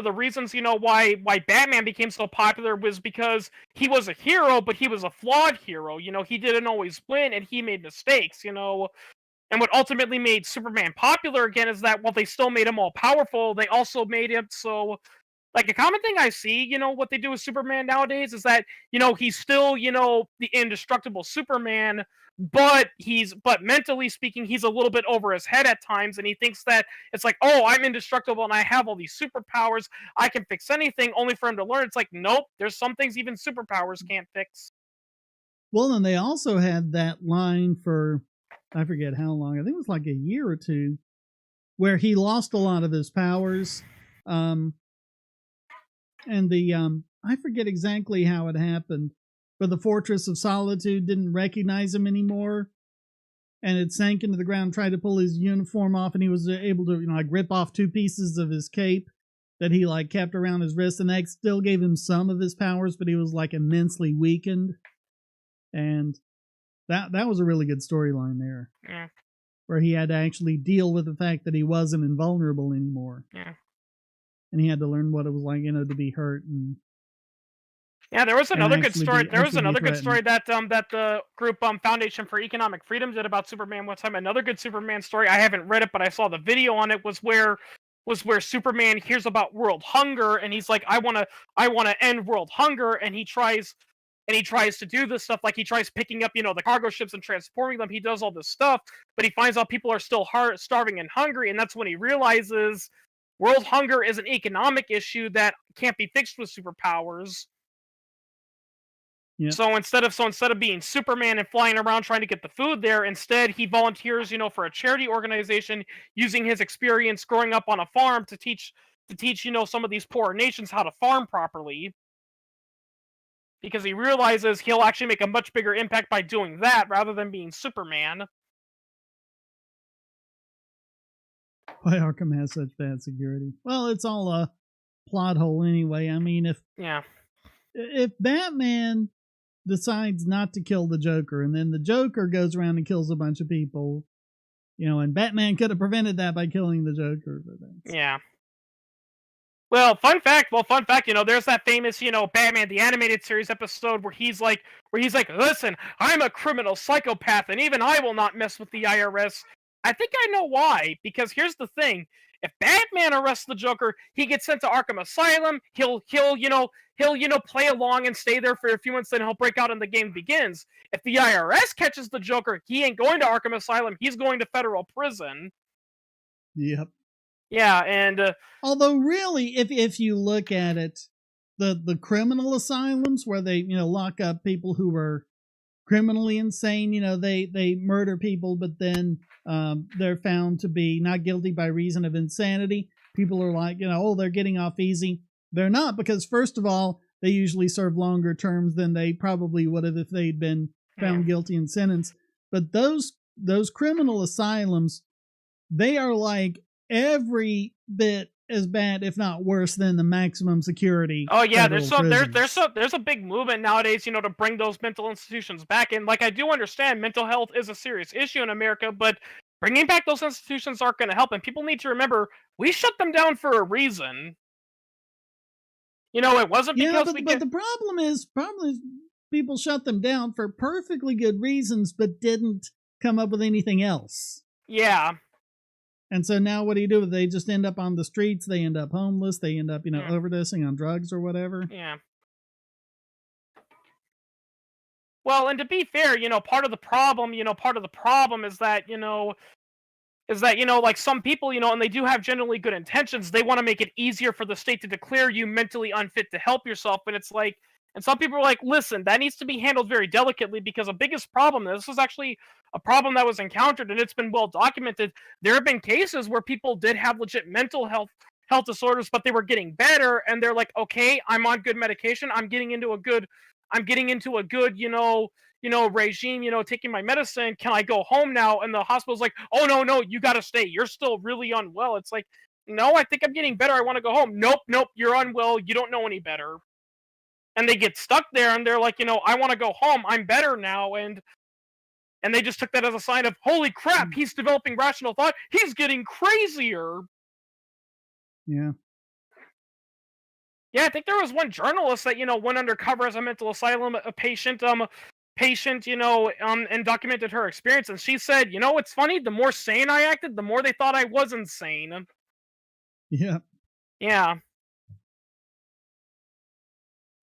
the reasons, why Batman became so popular, was because he was a hero, but he was a flawed hero. He didn't always win, and he made mistakes. And what ultimately made Superman popular again is that while they still made him all powerful, they also made him so. Like, a common thing I see, what they do with Superman nowadays is that, he's still, the indestructible Superman, but mentally speaking, he's a little bit over his head at times, and he thinks that it's like, oh, I'm indestructible and I have all these superpowers, I can fix anything, only for him to learn it's like, nope, there's some things even superpowers can't fix. Well, and they also had that line for, I forget how long, I think it was like a year or two, where he lost a lot of his powers. And the I forget exactly how it happened, but the Fortress of Solitude didn't recognize him anymore, and it sank into the ground, tried to pull his uniform off, and he was able to rip off two pieces of his cape that he kept around his wrist, and that still gave him some of his powers, but he was immensely weakened. And that was a really good storyline there. Yeah. Where he had to actually deal with the fact that he wasn't invulnerable anymore. Yeah. And he had to learn what it was like, to be hurt. And yeah, there was another good story. There was another good story that the group Foundation for Economic Freedom did about Superman one time. Another good Superman story. I haven't read it, but I saw the video on it. Was where Superman hears about world hunger, and he's like, I wanna end world hunger, and he tries to do this stuff. Like, he tries picking up, the cargo ships and transforming them. He does all this stuff, but he finds out people are still starving and hungry, and that's when he realizes world hunger is an economic issue that can't be fixed with superpowers. Yep. So instead of being Superman and flying around trying to get the food there, instead he volunteers, for a charity organization, using his experience growing up on a farm to teach some of these poorer nations how to farm properly. Because he realizes he'll actually make a much bigger impact by doing that rather than being Superman. Why Arkham has such bad security? Well, it's all a plot hole anyway. I mean, if Batman decides not to kill the Joker, and then the Joker goes around and kills a bunch of people. And Batman could have prevented that by killing the Joker. But yeah. Well, fun fact, there's that famous, Batman the Animated Series episode where he's like, listen, I'm a criminal psychopath, and even I will not mess with the IRS. I think I know why, because here's the thing. If Batman arrests the Joker, he gets sent to Arkham Asylum, he'll play along and stay there for a few months, then he'll break out and the game begins. If the IRS catches the Joker, he ain't going to Arkham Asylum, he's going to federal prison. Yep. Yeah, and although really, if you look at it, the criminal asylums where they lock up people who are criminally insane, they murder people, but then they're found to be not guilty by reason of insanity. People are like, oh, they're getting off easy. They're not, because first of all, they usually serve longer terms than they probably would have if they'd been found guilty and sentenced. But those criminal asylums, they are like every bit as bad, if not worse, than the maximum security. Oh yeah, there's a big movement nowadays, to bring those mental institutions back. And I do understand mental health is a serious issue in America, but bringing back those institutions aren't going to help. And people need to remember, we shut them down for a reason. It wasn't because but the problem is people shut them down for perfectly good reasons, but didn't come up with anything else. Yeah. And so now what do? They just end up on the streets. They end up homeless. They end up, overdosing on drugs or whatever. Yeah. Well, and to be fair, part of the problem is that, some people, and they do have generally good intentions, they want to make it easier for the state to declare you mentally unfit to help yourself. And it's like, and some people are like, listen, that needs to be handled very delicately, because the biggest problem, this was actually a problem that was encountered and it's been well documented. There have been cases where people did have legit mental health disorders, but they were getting better, and they're like, okay, I'm on good medication, I'm getting into a good, regime, taking my medicine, can I go home now? And the hospital's like, oh no, you gotta stay, you're still really unwell. It's like, no, I think I'm getting better, I want to go home. Nope, you're unwell, you don't know any better. And they get stuck there, and they're like, I want to go home, I'm better now, and they just took that as a sign of, holy crap, he's developing rational thought, he's getting crazier. Yeah. Yeah, I think there was one journalist that, went undercover as a mental asylum patient, and documented her experience, and she said, it's funny, the more sane I acted, the more they thought I was insane. Yeah. Yeah.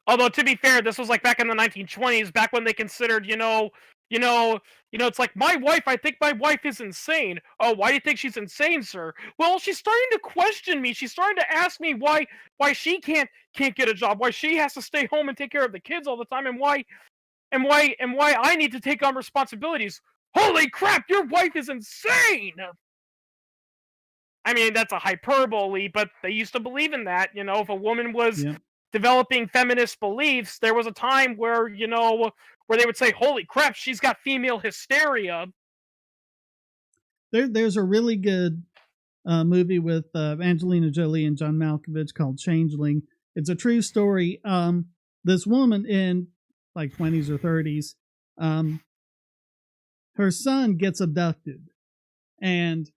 Although, to be fair, this was back in the 1920s, back when they considered, it's like, I think my wife is insane. Oh, why do you think she's insane, sir? Well, she's starting to question me. She's starting to ask me why she can't get a job, why she has to stay home and take care of the kids all the time, and why I need to take on responsibilities. Holy crap, your wife is insane! I mean, that's a hyperbole, but they used to believe in that. If a woman was developing feminist beliefs, there was a time where, where they would say, holy crap, she's got female hysteria. There's a really good movie with Angelina Jolie and John Malkovich called Changeling. It's a true story. This woman in 20s or 30s, her son gets abducted. And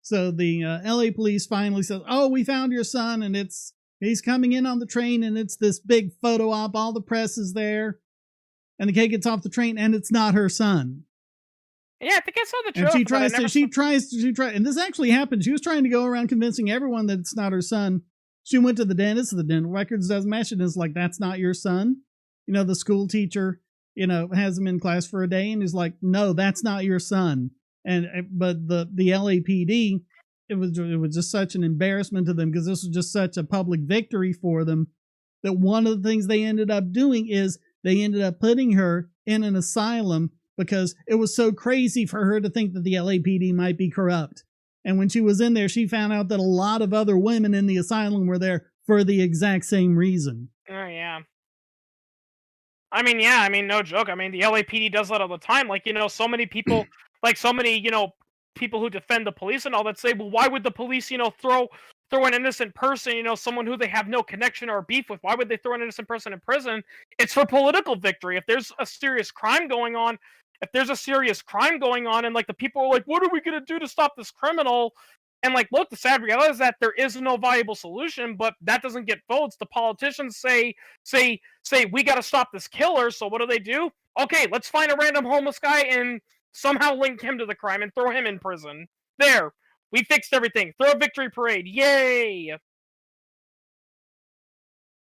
so the LA police finally says, oh, we found your son, and he's coming in on the train, and it's this big photo op. All the press is there. And the kid gets off the train, and it's not her son. Yeah, I think I saw the trailer. And she tries, and this actually happened. She was trying to go around convincing everyone that it's not her son. She went to the dentist. The dental records doesn't match, and it's like, that's not your son. The school teacher, has him in class for a day, and he's like, no, that's not your son. But the LAPD, it was just such an embarrassment to them, because this was just such a public victory for them, that one of the things they ended up doing is they ended up putting her in an asylum, because it was so crazy for her to think that the LAPD might be corrupt. And when she was in there, she found out that a lot of other women in the asylum were there for the exact same reason. Oh, yeah. I mean, no joke. I mean, the LAPD does that all the time. So many people, people who defend the police and all that say, well, why would the police, throw throw an innocent person, someone who they have no connection or beef with. Why would they throw an innocent person in prison? It's for political victory. If there's a serious crime going on, and like the people are like, what are we gonna do to stop this criminal? And like, look, the sad reality is that there is no viable solution, but that doesn't get votes. The politicians say we got to stop this killer. So what do? Okay, let's find a random homeless guy and somehow link him to the crime and throw him in prison. There, we fixed everything. Throw a victory parade. Yay!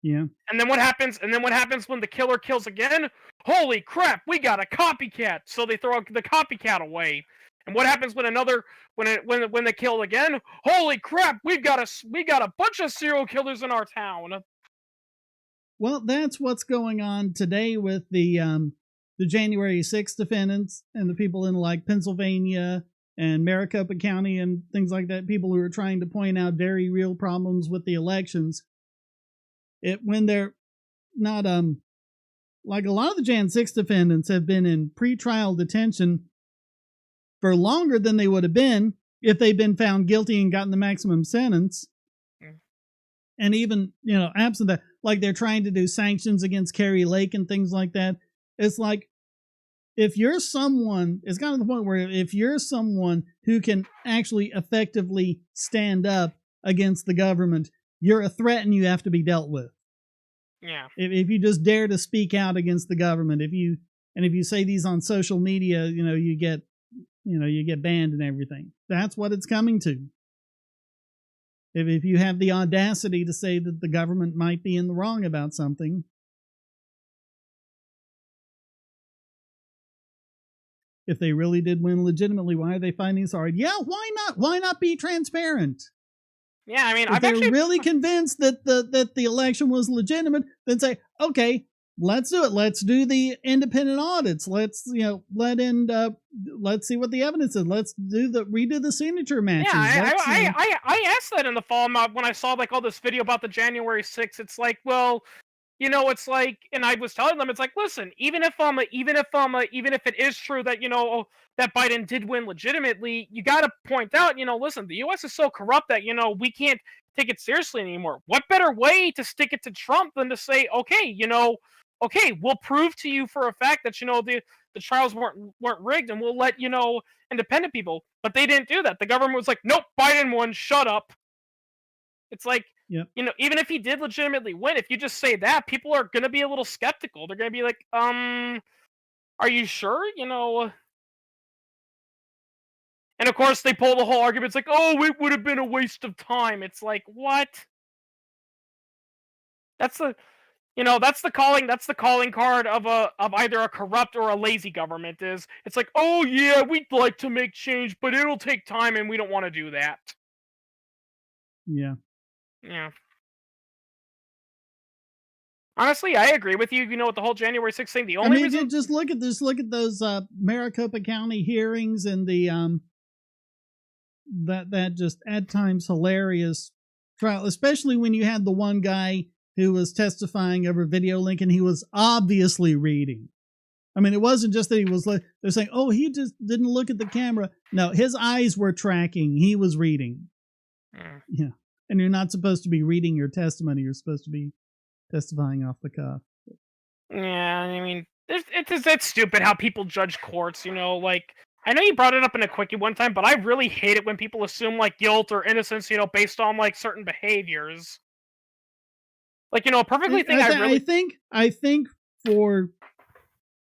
Yeah. And then what happens? When the killer kills again? Holy crap! We got a copycat. So they throw the copycat away. And what happens when they kill again? Holy crap! We got a bunch of serial killers in our town. Well, that's what's going on today with the January 6th defendants and the people in like Pennsylvania and Maricopa County and things like that. People who are trying to point out very real problems with the elections. When they're not like a lot of the Jan 6 defendants have been in pretrial detention for longer than they would have been if they'd been found guilty and gotten the maximum sentence. And even, absent that, like they're trying to do sanctions against Carrie Lake and things like that. It's like, if you're someone, it's gotten to the point where if you're someone who can actually effectively stand up against the government, you're a threat and you have to be dealt with. Yeah. If you just dare to speak out against the government, if you say these on social media, you get banned and everything. That's what it's coming to. If you have the audacity to say that the government might be in the wrong about something, if they really did win legitimately, why are they fighting so hard? Yeah, why not? Why not be transparent? Yeah, I mean, if they're really convinced that the election was legitimate, then say, okay, let's do it. Let's do the independent audits. Let's let's see what the evidence is. Let's redo the signature matches. Yeah, I asked that in the fall when I saw like all this video about the January 6th. It's like, well, it's like, and I was telling them, it's like, listen, even if it is true that that Biden did win legitimately, you got to point out, listen, the U.S. is so corrupt that we can't take it seriously anymore. What better way to stick it to Trump than to say, okay, we'll prove to you for a fact that the trials weren't rigged, and we'll let independent people. But they didn't do that. The government was like, nope, Biden won. Shut up. It's like, yep. Even if he did legitimately win, if you just say that, people are going to be a little skeptical. They're going to be like, are you sure? And of course, they pull the whole argument. It's like, oh, it would have been a waste of time. It's like, what? That's the calling card of either a corrupt or a lazy government. It's like, oh yeah, we'd like to make change, but it'll take time, and we don't want to do that. Yeah. Yeah. Honestly, I agree with you. With the whole January 6th thing, the only reason... just look at those Maricopa County hearings and the that just at times hilarious trial, especially when you had the one guy who was testifying over video link and he was obviously reading. I mean, it wasn't just that he was like, they're saying, oh, he just didn't look at the camera. No, his eyes were tracking. He was reading. Yeah. And you're not supposed to be reading your testimony. You're supposed to be testifying off the cuff. Yeah, I mean, it's stupid how people judge courts, like, I know you brought it up in a quickie one time, but I really hate it when people assume, like, guilt or innocence, based on, like, certain behaviors. Like, a perfectly thing I think for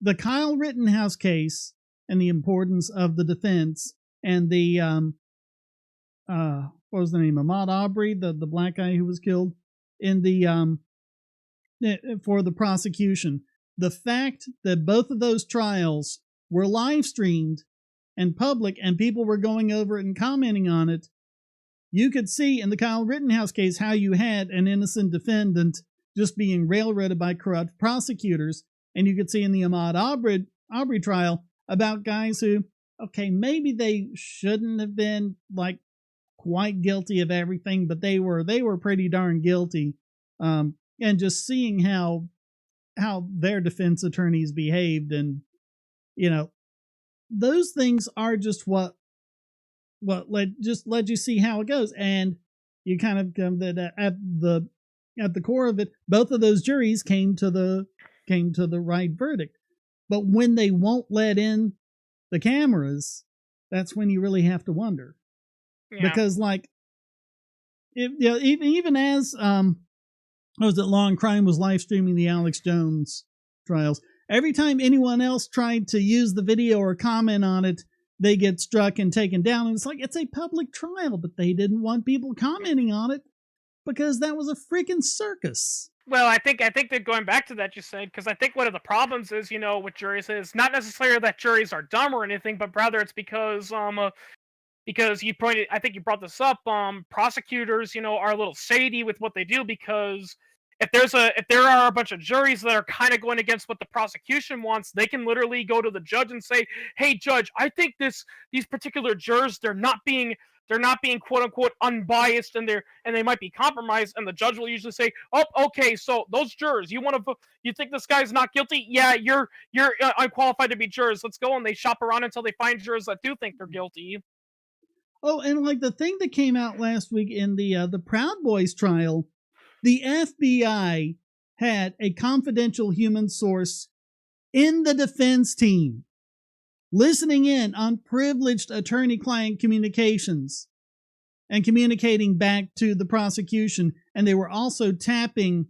the Kyle Rittenhouse case and the importance of the defense and the, what was the name? Ahmaud Arbery, the black guy who was killed in the, for the prosecution. The fact that both of those trials were live streamed and public and people were going over it and commenting on it, you could see in the Kyle Rittenhouse case how you had an innocent defendant just being railroaded by corrupt prosecutors. And you could see in the Ahmaud Arbery trial about guys who, okay, maybe they shouldn't have been like quite guilty of everything, but they were pretty darn guilty. And just seeing how their defense attorneys behaved, and those things are just what let you see how it goes. And you kind of come that at the core of it, both of those juries came to the right verdict. But when they won't let in the cameras, that's when you really have to wonder. Yeah. Because like, even as was it Law and Crime was live streaming the Alex Jones trials, every time anyone else tried to use the video or comment on it, they get struck and taken down. And it's like, it's a public trial, but they didn't want people commenting on it because that was a freaking circus. Well, I think that going back to that you said, because I think one of the problems is, with juries is not necessarily that juries are dumb or anything, but rather it's because you pointed, I think you brought this up, prosecutors, are a little shady with what they do, because if there are a bunch of juries that are kind of going against what the prosecution wants, they can literally go to the judge and say, "Hey, judge, I think these particular jurors, they're not being quote unquote unbiased, and they might be compromised," and the judge will usually say, "Oh, okay, so those jurors, you think this guy's not guilty? Yeah, you're unqualified to be jurors. Let's go." And they shop around until they find jurors that do think they're guilty. Oh, and like the thing that came out last week in the Proud Boys trial, the FBI had a confidential human source in the defense team listening in on privileged attorney-client communications and communicating back to the prosecution. And they were also tapping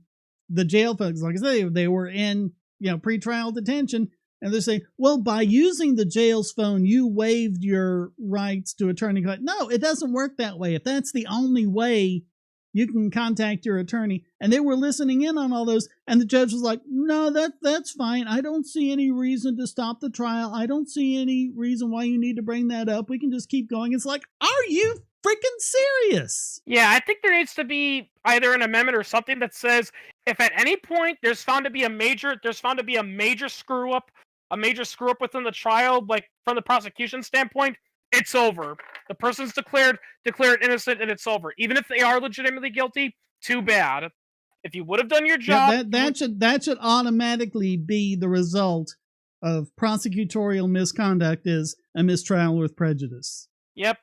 the jail folks. Like I said, they were in pretrial detention. And they're saying, well, by using the jail's phone, you waived your rights to attorney-client. No, it doesn't work that way. If that's the only way you can contact your attorney. And they were listening in on all those. And the judge was like, no, that's fine. I don't see any reason to stop the trial. I don't see any reason why you need to bring that up. We can just keep going. It's like, are you freaking serious? Yeah, I think there needs to be either an amendment or something that says if at any point there's found to be a major screw up within the trial, like from the prosecution standpoint, it's over. The person's declared innocent and it's over. Even if they are legitimately guilty, too bad. If you would have done your job, that should automatically be the result of prosecutorial misconduct is a mistrial with prejudice. Yep.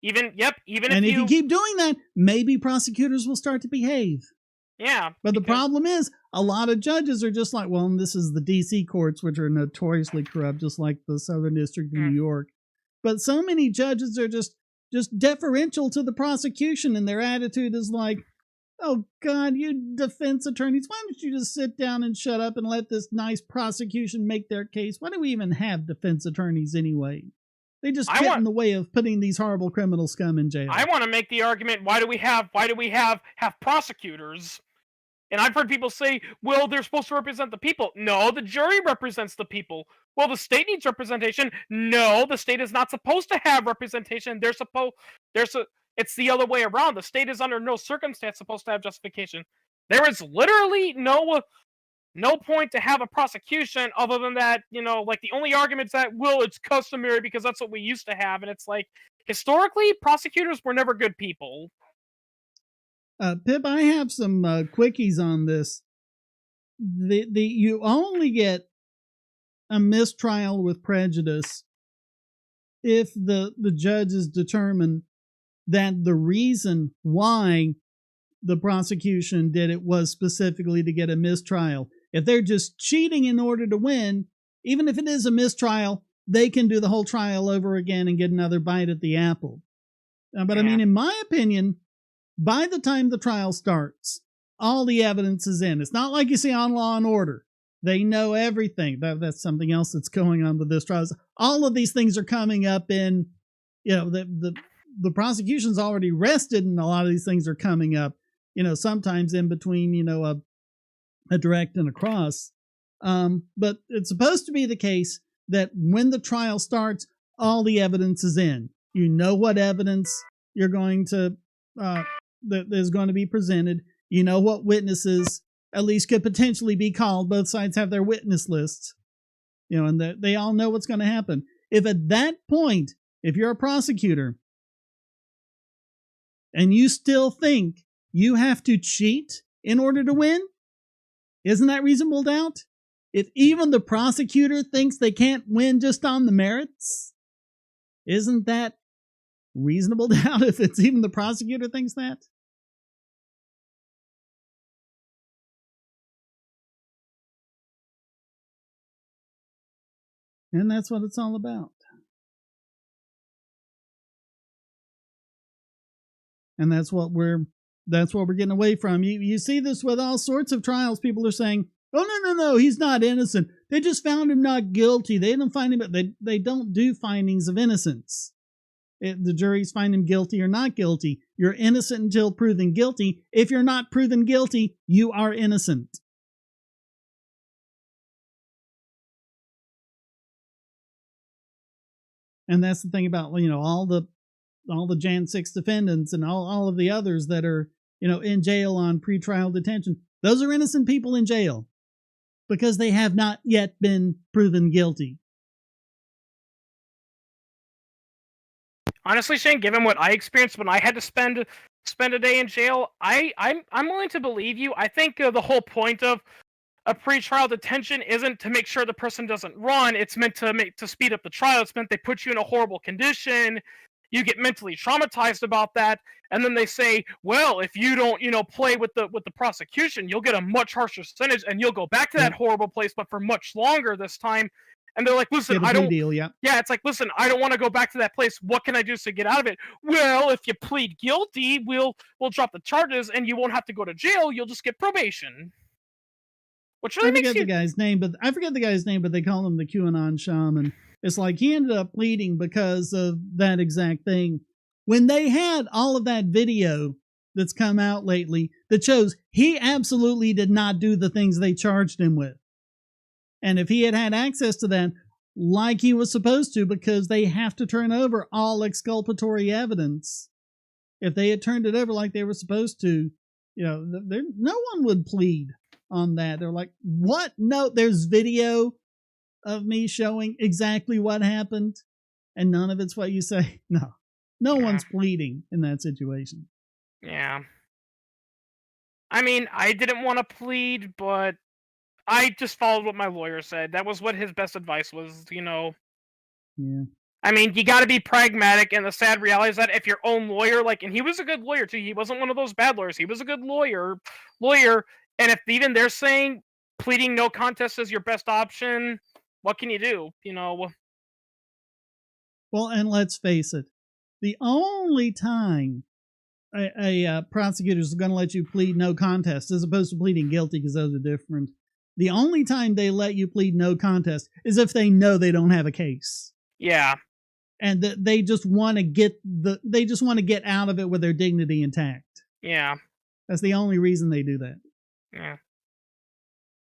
Even and if you keep doing that, maybe prosecutors will start to behave. Yeah. But the problem is, a lot of judges are just like, well, and this is the D.C. courts, which are notoriously corrupt, just like the Southern District of New York. But so many judges are just deferential to the prosecution, and their attitude is like, oh, God, you defense attorneys, why don't you just sit down and shut up and let this nice prosecution make their case? Why do we even have defense attorneys anyway? They just get in the way of putting these horrible criminal scum in jail. I want to make the argument, why do we have prosecutors? And I've heard people say, well, they're supposed to represent the people. No, the jury represents the people. Well, the state needs representation. No, the state is not supposed to have representation. It's the other way around. The state is under no circumstance supposed to have justification. There is literally no point to have a prosecution other than that, like the only argument is that, well, it's customary because that's what we used to have. And it's like, historically, prosecutors were never good people. Pip, I have some quickies on this. You only get a mistrial with prejudice if the judges determine that the reason why the prosecution did it was specifically to get a mistrial. If they're just cheating in order to win, even if it is a mistrial, they can do the whole trial over again and get another bite at the apple. But I mean, in my opinion, by the time the trial starts, all the evidence is in. It's not like you see on Law and Order. They know everything. That's something else that's going on with this trial. All of these things are coming up in, the prosecution's already rested, and a lot of these things are coming up, sometimes in between, a direct and a cross. But it's supposed to be the case that when the trial starts, all the evidence is in. You know what evidence you're going to that is going to be presented. You know what witnesses at least could potentially be called. Both sides have their witness lists, and they all know what's going to happen. If at that point, if you're a prosecutor and you still think you have to cheat in order to win, isn't that reasonable doubt? If even the prosecutor thinks they can't win just on the merits, isn't that reasonable doubt if it's even the prosecutor thinks that? And that's what it's all about. And that's what we're getting away from. You see this with all sorts of trials. People are saying, "Oh no, he's not innocent. They just found him not guilty. They didn't find him." They don't do findings of innocence. The juries find him guilty or not guilty. You're innocent until proven guilty. If you're not proven guilty, you are innocent. And that's the thing about, all the Jan 6 defendants and all of the others that are, in jail on pretrial detention. Those are innocent people in jail because they have not yet been proven guilty. Honestly, Shane, given what I experienced when I had to spend a day in jail, I'm willing to believe you. I think the whole point of a pretrial detention isn't to make sure the person doesn't run. It's meant to speed up the trial. It's meant they put you in a horrible condition. You get mentally traumatized about that, and then they say, well, if you don't, play with the prosecution, you'll get a much harsher sentence, and you'll go back to that horrible place, but for much longer this time. And they're like, listen, I don't. Deal, yeah. Yeah, it's like, listen, I don't want to go back to that place. What can I do to get out of it? Well, if you plead guilty, we'll drop the charges, and you won't have to go to jail. You'll just get probation. Which really I forget the guy's name, but they call him the QAnon shaman. It's like he ended up pleading because of that exact thing. When they had all of that video that's come out lately that shows he absolutely did not do the things they charged him with. And if he had had access to that like he was supposed to, because they have to turn over all exculpatory evidence, if they had turned it over like they were supposed to, no one would plead on that. They're like, what? No, there's video of me showing exactly what happened, and none of it's what you say. No one's pleading in that situation. Yeah. I mean, I didn't want to plead, but I just followed what my lawyer said. That was what his best advice was, Yeah. I mean, you got to be pragmatic, and the sad reality is that if your own lawyer, and he was a good lawyer too, he wasn't one of those bad lawyers. He was a good lawyer, and if even they're saying pleading no contest is your best option, what can you do? Well, and let's face it, the only time a prosecutor is going to let you plead no contest, as opposed to pleading guilty, because those are different. The only time they let you plead no contest is if they know they don't have a case. Yeah. And they just want to get out of it with their dignity intact. Yeah. That's the only reason they do that. Yeah.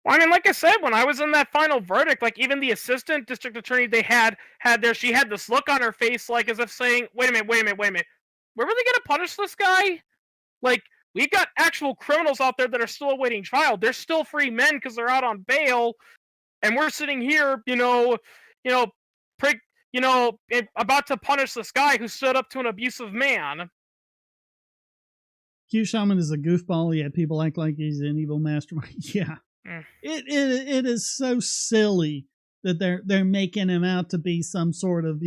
Well, I mean, like I said, when I was in that final verdict, even the assistant district attorney they had there, she had this look on her face, as if saying, wait a minute. Where were they going to punish this guy? We've got actual criminals out there that are still awaiting trial. They're still free men because they're out on bail. And we're sitting here, about to punish this guy who stood up to an abusive man. Q Shaman is a goofball, yet people act like he's an evil mastermind. Yeah. It is so silly that they're making him out to be some sort of,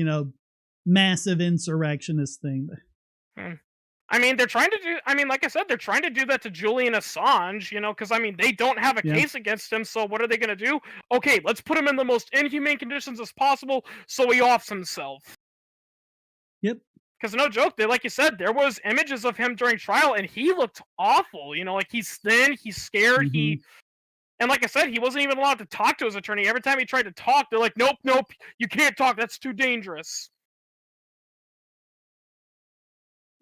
massive insurrectionist thing. I mean, they're trying to do, like I said, they're trying to do that to Julian Assange, because, they don't have a case against him, so what are they going to do? Okay, let's put him in the most inhumane conditions as possible so he offs himself. Yep. Because no joke, like you said, there was images of him during trial, and he looked awful, he's thin, he's scared, and like I said, he wasn't even allowed to talk to his attorney. Every time he tried to talk, they're like, nope, you can't talk, that's too dangerous.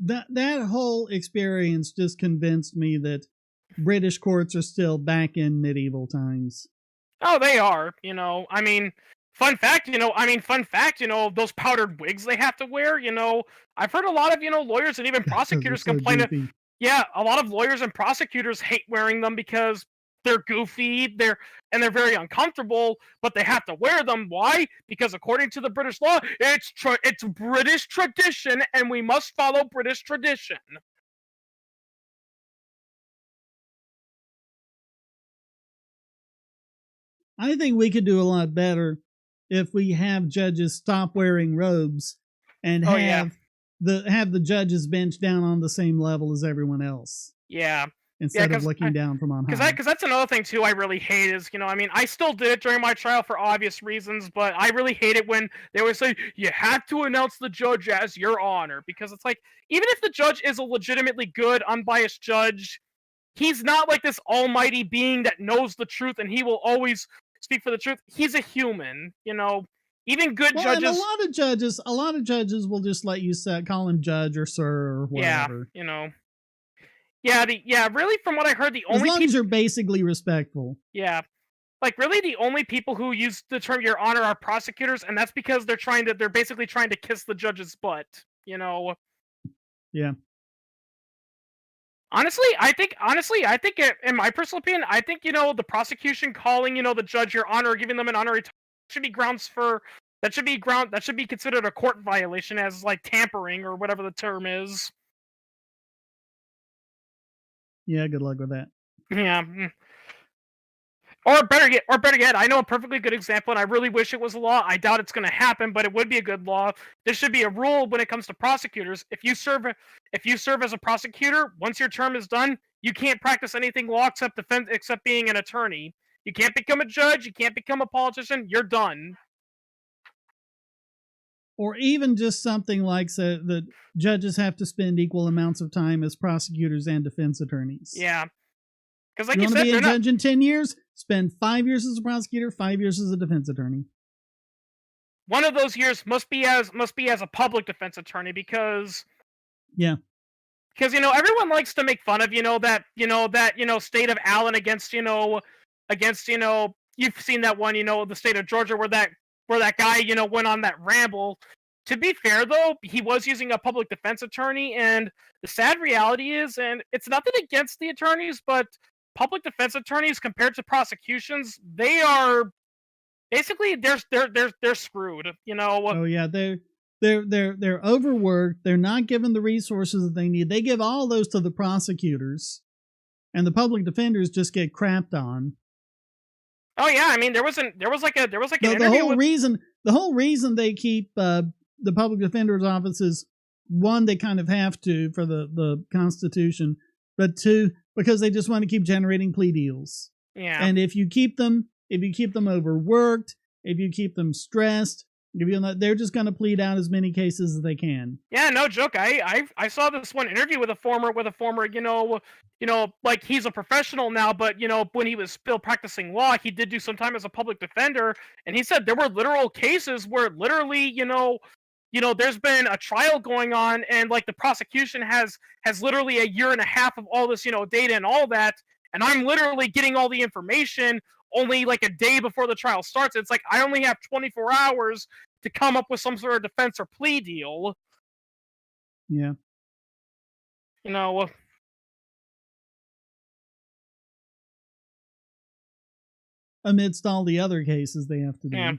That whole experience just convinced me that British courts are still back in medieval times. Oh, they are. Fun fact, those powdered wigs they have to wear, I've heard a lot of, lawyers and even prosecutors complain. Yeah, a lot of lawyers and prosecutors hate wearing them because they're goofy, they're very uncomfortable, but they have to wear them. Why? Because according to the British law, it's British tradition, and we must follow British tradition. I think we could do a lot better if we have judges stop wearing robes and have the judges bench down on the same level as everyone else. Yeah. instead of looking down from on high. Because that's another thing too I really hate is, I mean, I still did it during my trial for obvious reasons, but I really hate it when they would say, you have to announce the judge as your honor, because it's like, even if the judge is a legitimately good, unbiased judge, he's not like this almighty being that knows the truth and he will always speak for the truth. He's a human, Even good judges. And a lot of judges will just let you call him judge or sir or whatever. Yeah, really, from what I heard, the only as long as you're basically respectful. Yeah, like really, the only people who use the term "your honor" are prosecutors, and that's because they're basically trying to kiss the judge's butt. Yeah. Honestly, I think in my personal opinion, I think the prosecution calling the judge your honor, or giving them an honorary should be grounds for that should be considered a court violation as like tampering or whatever the term is. Yeah, good luck with that. Yeah. Or better yet, I know a perfectly good example, and I really wish it was a law. I doubt it's going to happen, but it would be a good law. There should be a rule when it comes to prosecutors. If you serve as a prosecutor, once your term is done, you can't practice anything law except being an attorney. You can't become a judge. You can't become a politician. You're done. Or even just something like that judges have to spend equal amounts of time as prosecutors and defense attorneys. Yeah. Because like you want to be a judge in 10 years, spend 5 years as a prosecutor, 5 years as a defense attorney. One of those years must be as a public defense attorney, because everyone likes to make fun of that state of Allen against you've seen that one, the state of Georgia where that guy went on that ramble. To be fair, though, he was using a public defense attorney, and the sad reality is, and it's nothing against the attorneys, but public defense attorneys compared to prosecutions, they are basically they're screwed. Oh yeah, they're overworked. They're not given the resources that they need. They give all those to the prosecutors, and the public defenders just get crapped on. Oh yeah, I mean there was an interview. The whole reason they keep the public defender's offices, one, they kind of have to for the Constitution, but two, because they just want to keep generating plea deals. Yeah. And if you keep them overworked, if you keep them stressed, they're just going to plead out as many cases as they can. Yeah, no joke. I saw this one interview with a former, like he's a professional now, but when he was still practicing law, he did do some time as a public defender, and he said there were literal cases where literally, there's been a trial going on, and like the prosecution has literally a year and a half of all this, data and all that, and I'm literally getting all the information only like a day before the trial starts. It's like I only have 24 hours to come up with some sort of defense or plea deal. Yeah. Amidst all the other cases they have to do. Yeah.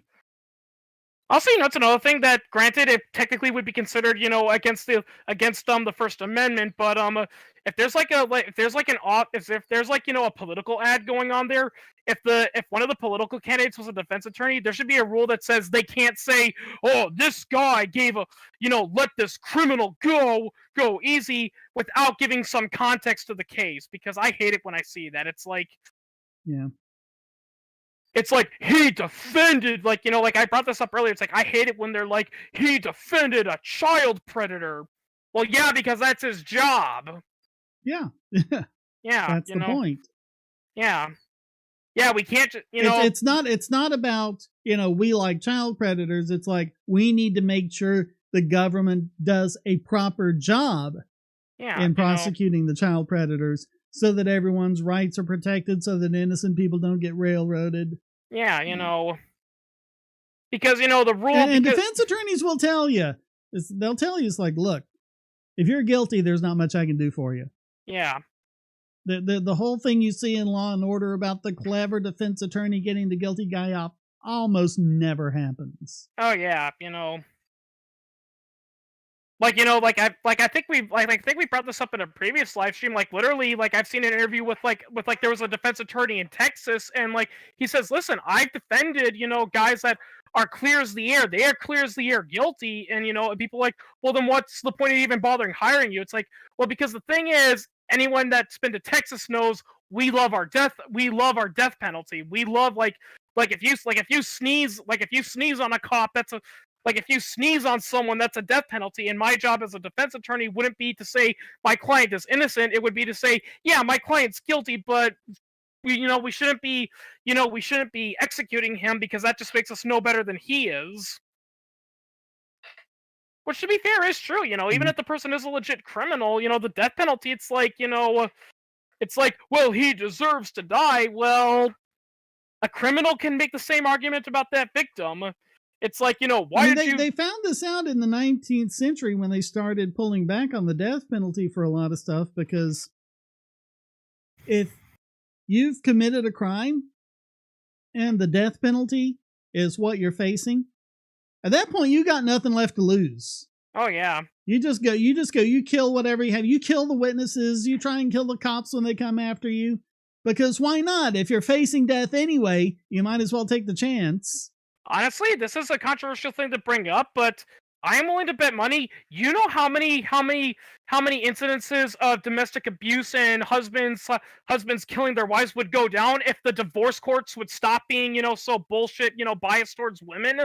Also, it's another thing that, granted, it technically would be considered, against the First Amendment, but if there's like a political ad going on there, if one of the political candidates was a defense attorney, there should be a rule that says they can't say, "Oh, this guy gave let this criminal go easy," without giving some context to the case, because I hate it when I see that. It's like, yeah. It's like, he defended, like I brought this up earlier. It's like, I hate it when they're like, he defended a child predator. Well, yeah, because that's his job. Yeah. Yeah. That's the point. Yeah. Yeah, we can't, It's not about, we like child predators. It's like, we need to make sure the government does a proper job in prosecuting the child predators, so that everyone's rights are protected, so that innocent people don't get railroaded. Yeah, because, the rule... And defense attorneys will tell you. They'll tell you, it's like, look, if you're guilty, there's not much I can do for you. Yeah. The whole thing you see in Law and Order about the clever defense attorney getting the guilty guy off almost never happens. Oh, yeah, Like, I think we brought this up in a previous live stream. Like, literally, like, I've seen an interview with there was a defense attorney in Texas, and like he says, "Listen, I've defended guys that are clear as the air. They are clear as the air guilty." And and people are like, "Well, then what's the point of even bothering hiring you?" It's like, well, because the thing is, anyone that's been to Texas knows we love our death penalty. We love like if you sneeze on a cop, that's a like if you sneeze on someone, that's a death penalty. And my job as a defense attorney wouldn't be to say my client is innocent. It would be to say, yeah, my client's guilty, but we shouldn't be executing him because that just makes us no better than he is. Which, to be fair, is true. Even if the person is a legit criminal, the death penalty, it's like, well, he deserves to die. Well, a criminal can make the same argument about that victim. It's like, why did you... They found this out in the 19th century when they started pulling back on the death penalty for a lot of stuff, because if you've committed a crime and the death penalty is what you're facing, at that point you got nothing left to lose. Oh yeah. You kill whatever you have. You kill the witnesses, you try and kill the cops when they come after you. Because why not? If you're facing death anyway, you might as well take the chance. Honestly, this is a controversial thing to bring up, but I am willing to bet money. You know how many incidences of domestic abuse and husbands killing their wives would go down if the divorce courts would stop being, so bullshit, biased towards women?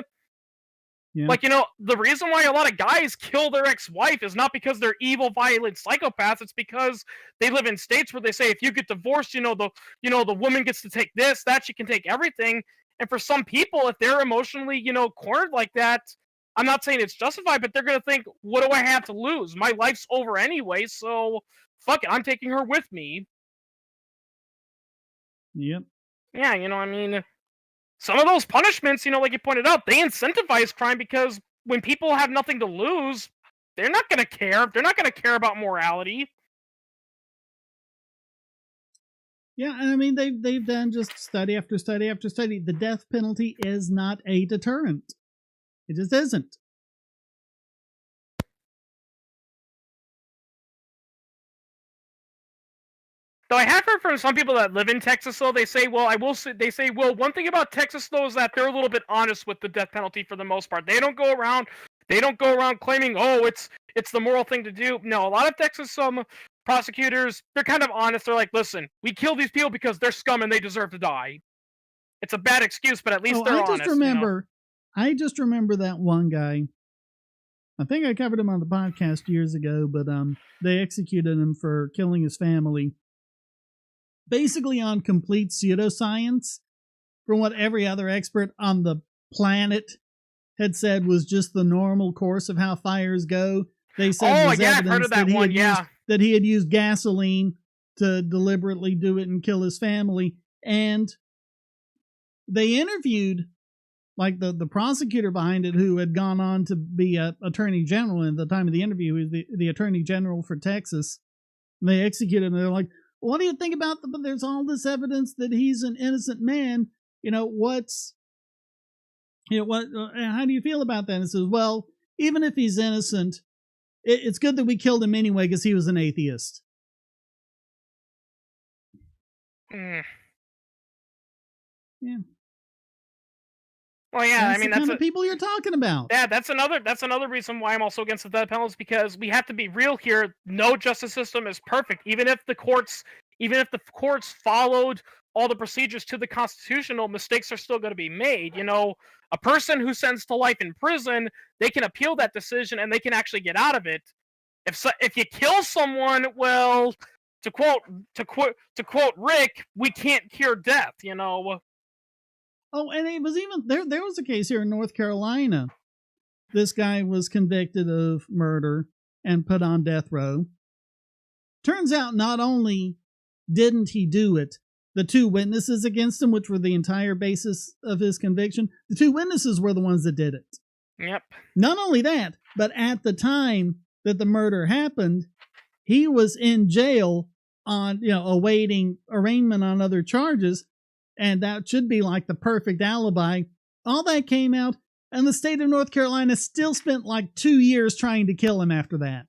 Yeah. Like, the reason why a lot of guys kill their ex-wife is not because they're evil, violent psychopaths. It's because they live in states where they say if you get divorced, the woman gets to take this, that, she can take everything. And for some people, if they're emotionally, cornered like that, I'm not saying it's justified, but they're going to think, what do I have to lose? My life's over anyway, so fuck it, I'm taking her with me. Yep. Yeah, some of those punishments, like you pointed out, they incentivize crime because when people have nothing to lose, they're not going to care. They're not going to care about morality. Yeah, and they've done just study after study after study. The death penalty is not a deterrent. It just isn't. Though I have heard from some people that live in Texas, though, they say, well, one thing about Texas, though, is that they're a little bit honest with the death penalty for the most part. They don't go around claiming, oh, it's the moral thing to do. No, a lot of Texas prosecutors, they're kind of honest. They're like, listen, we kill these people because they're scum and they deserve to die. It's a bad excuse, but at least they're honest. I just remember that one guy. I think I covered him on the podcast years ago, but they executed him for killing his family. Basically on complete pseudoscience, from what every other expert on the planet had said was just the normal course of how fires go. They said I've heard of that one, that he had used gasoline to deliberately do it and kill his family. And they interviewed, like, the prosecutor behind it, who had gone on to be a attorney general. And at the time of the interview, he was the attorney general for Texas. And they executed him. They're like, what do you think about but there's all this evidence that he's an innocent man. How do you feel about that? And it says, well, even if he's innocent, it's good that we killed him anyway because he was an atheist. Yeah. Well, yeah, that's the kind of people you're talking about. Yeah, that's another reason why I'm also against the death penalty, because we have to be real here. No justice system is perfect. Even if the courts followed all the procedures to the constitutional, mistakes are still going to be made. A person who sentenced to life in prison, they can appeal that decision and they can actually get out of it. If you kill someone, well, to quote Rick, we can't cure death. Oh, and it was even there was a case here in North Carolina. This guy was convicted of murder and put on death row. Turns out not only didn't he do it, the two witnesses against him, which were the entire basis of his conviction, the two witnesses were the ones that did it. Yep. Not only that, but at the time that the murder happened, he was in jail on, awaiting arraignment on other charges. And that should be like the perfect alibi. All that came out, and the state of North Carolina still spent like 2 years trying to kill him after that.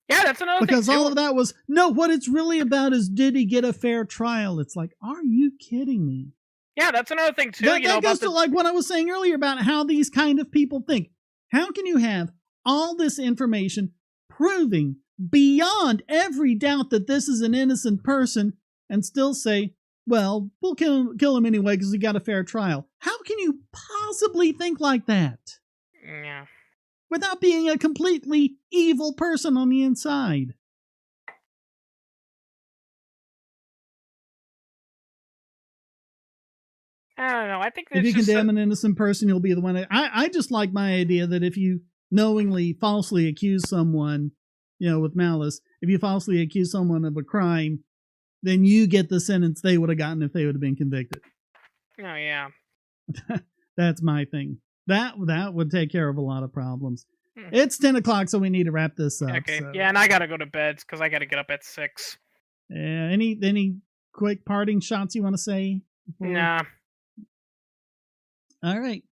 Yeah, that's another thing. Because all of that was, no, what it's really about is, did he get a fair trial? It's like, are you kidding me? Yeah, that's another thing too. That goes to like what I was saying earlier about how these kind of people think. How can you have all this information proving beyond every doubt that this is an innocent person and still say, well, we'll kill him anyway because he got a fair trial. How can you possibly think like that? Yeah. Without being a completely evil person on the inside. I don't know. I think if you condemn an innocent person, you'll be the one. I just like my idea that if you knowingly, falsely accuse someone, with malice, if you falsely accuse someone of a crime, then you get the sentence they would have gotten if they would have been convicted. Oh, yeah. That's my thing. That would take care of a lot of problems. It's 10 o'clock, so we need to wrap this up. Okay. So. Yeah, and I gotta go to bed because I gotta get up at 6. Any quick parting shots you want to say? Nah. All right.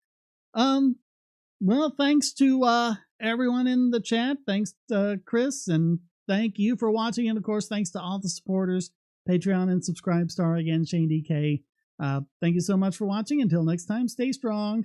Well, thanks to everyone in the chat. Thanks to Chris, and thank you for watching. And of course, thanks to all the supporters, Patreon and Subscribe Star again, Shane DK. Thank you so much for watching. Until next time, stay strong.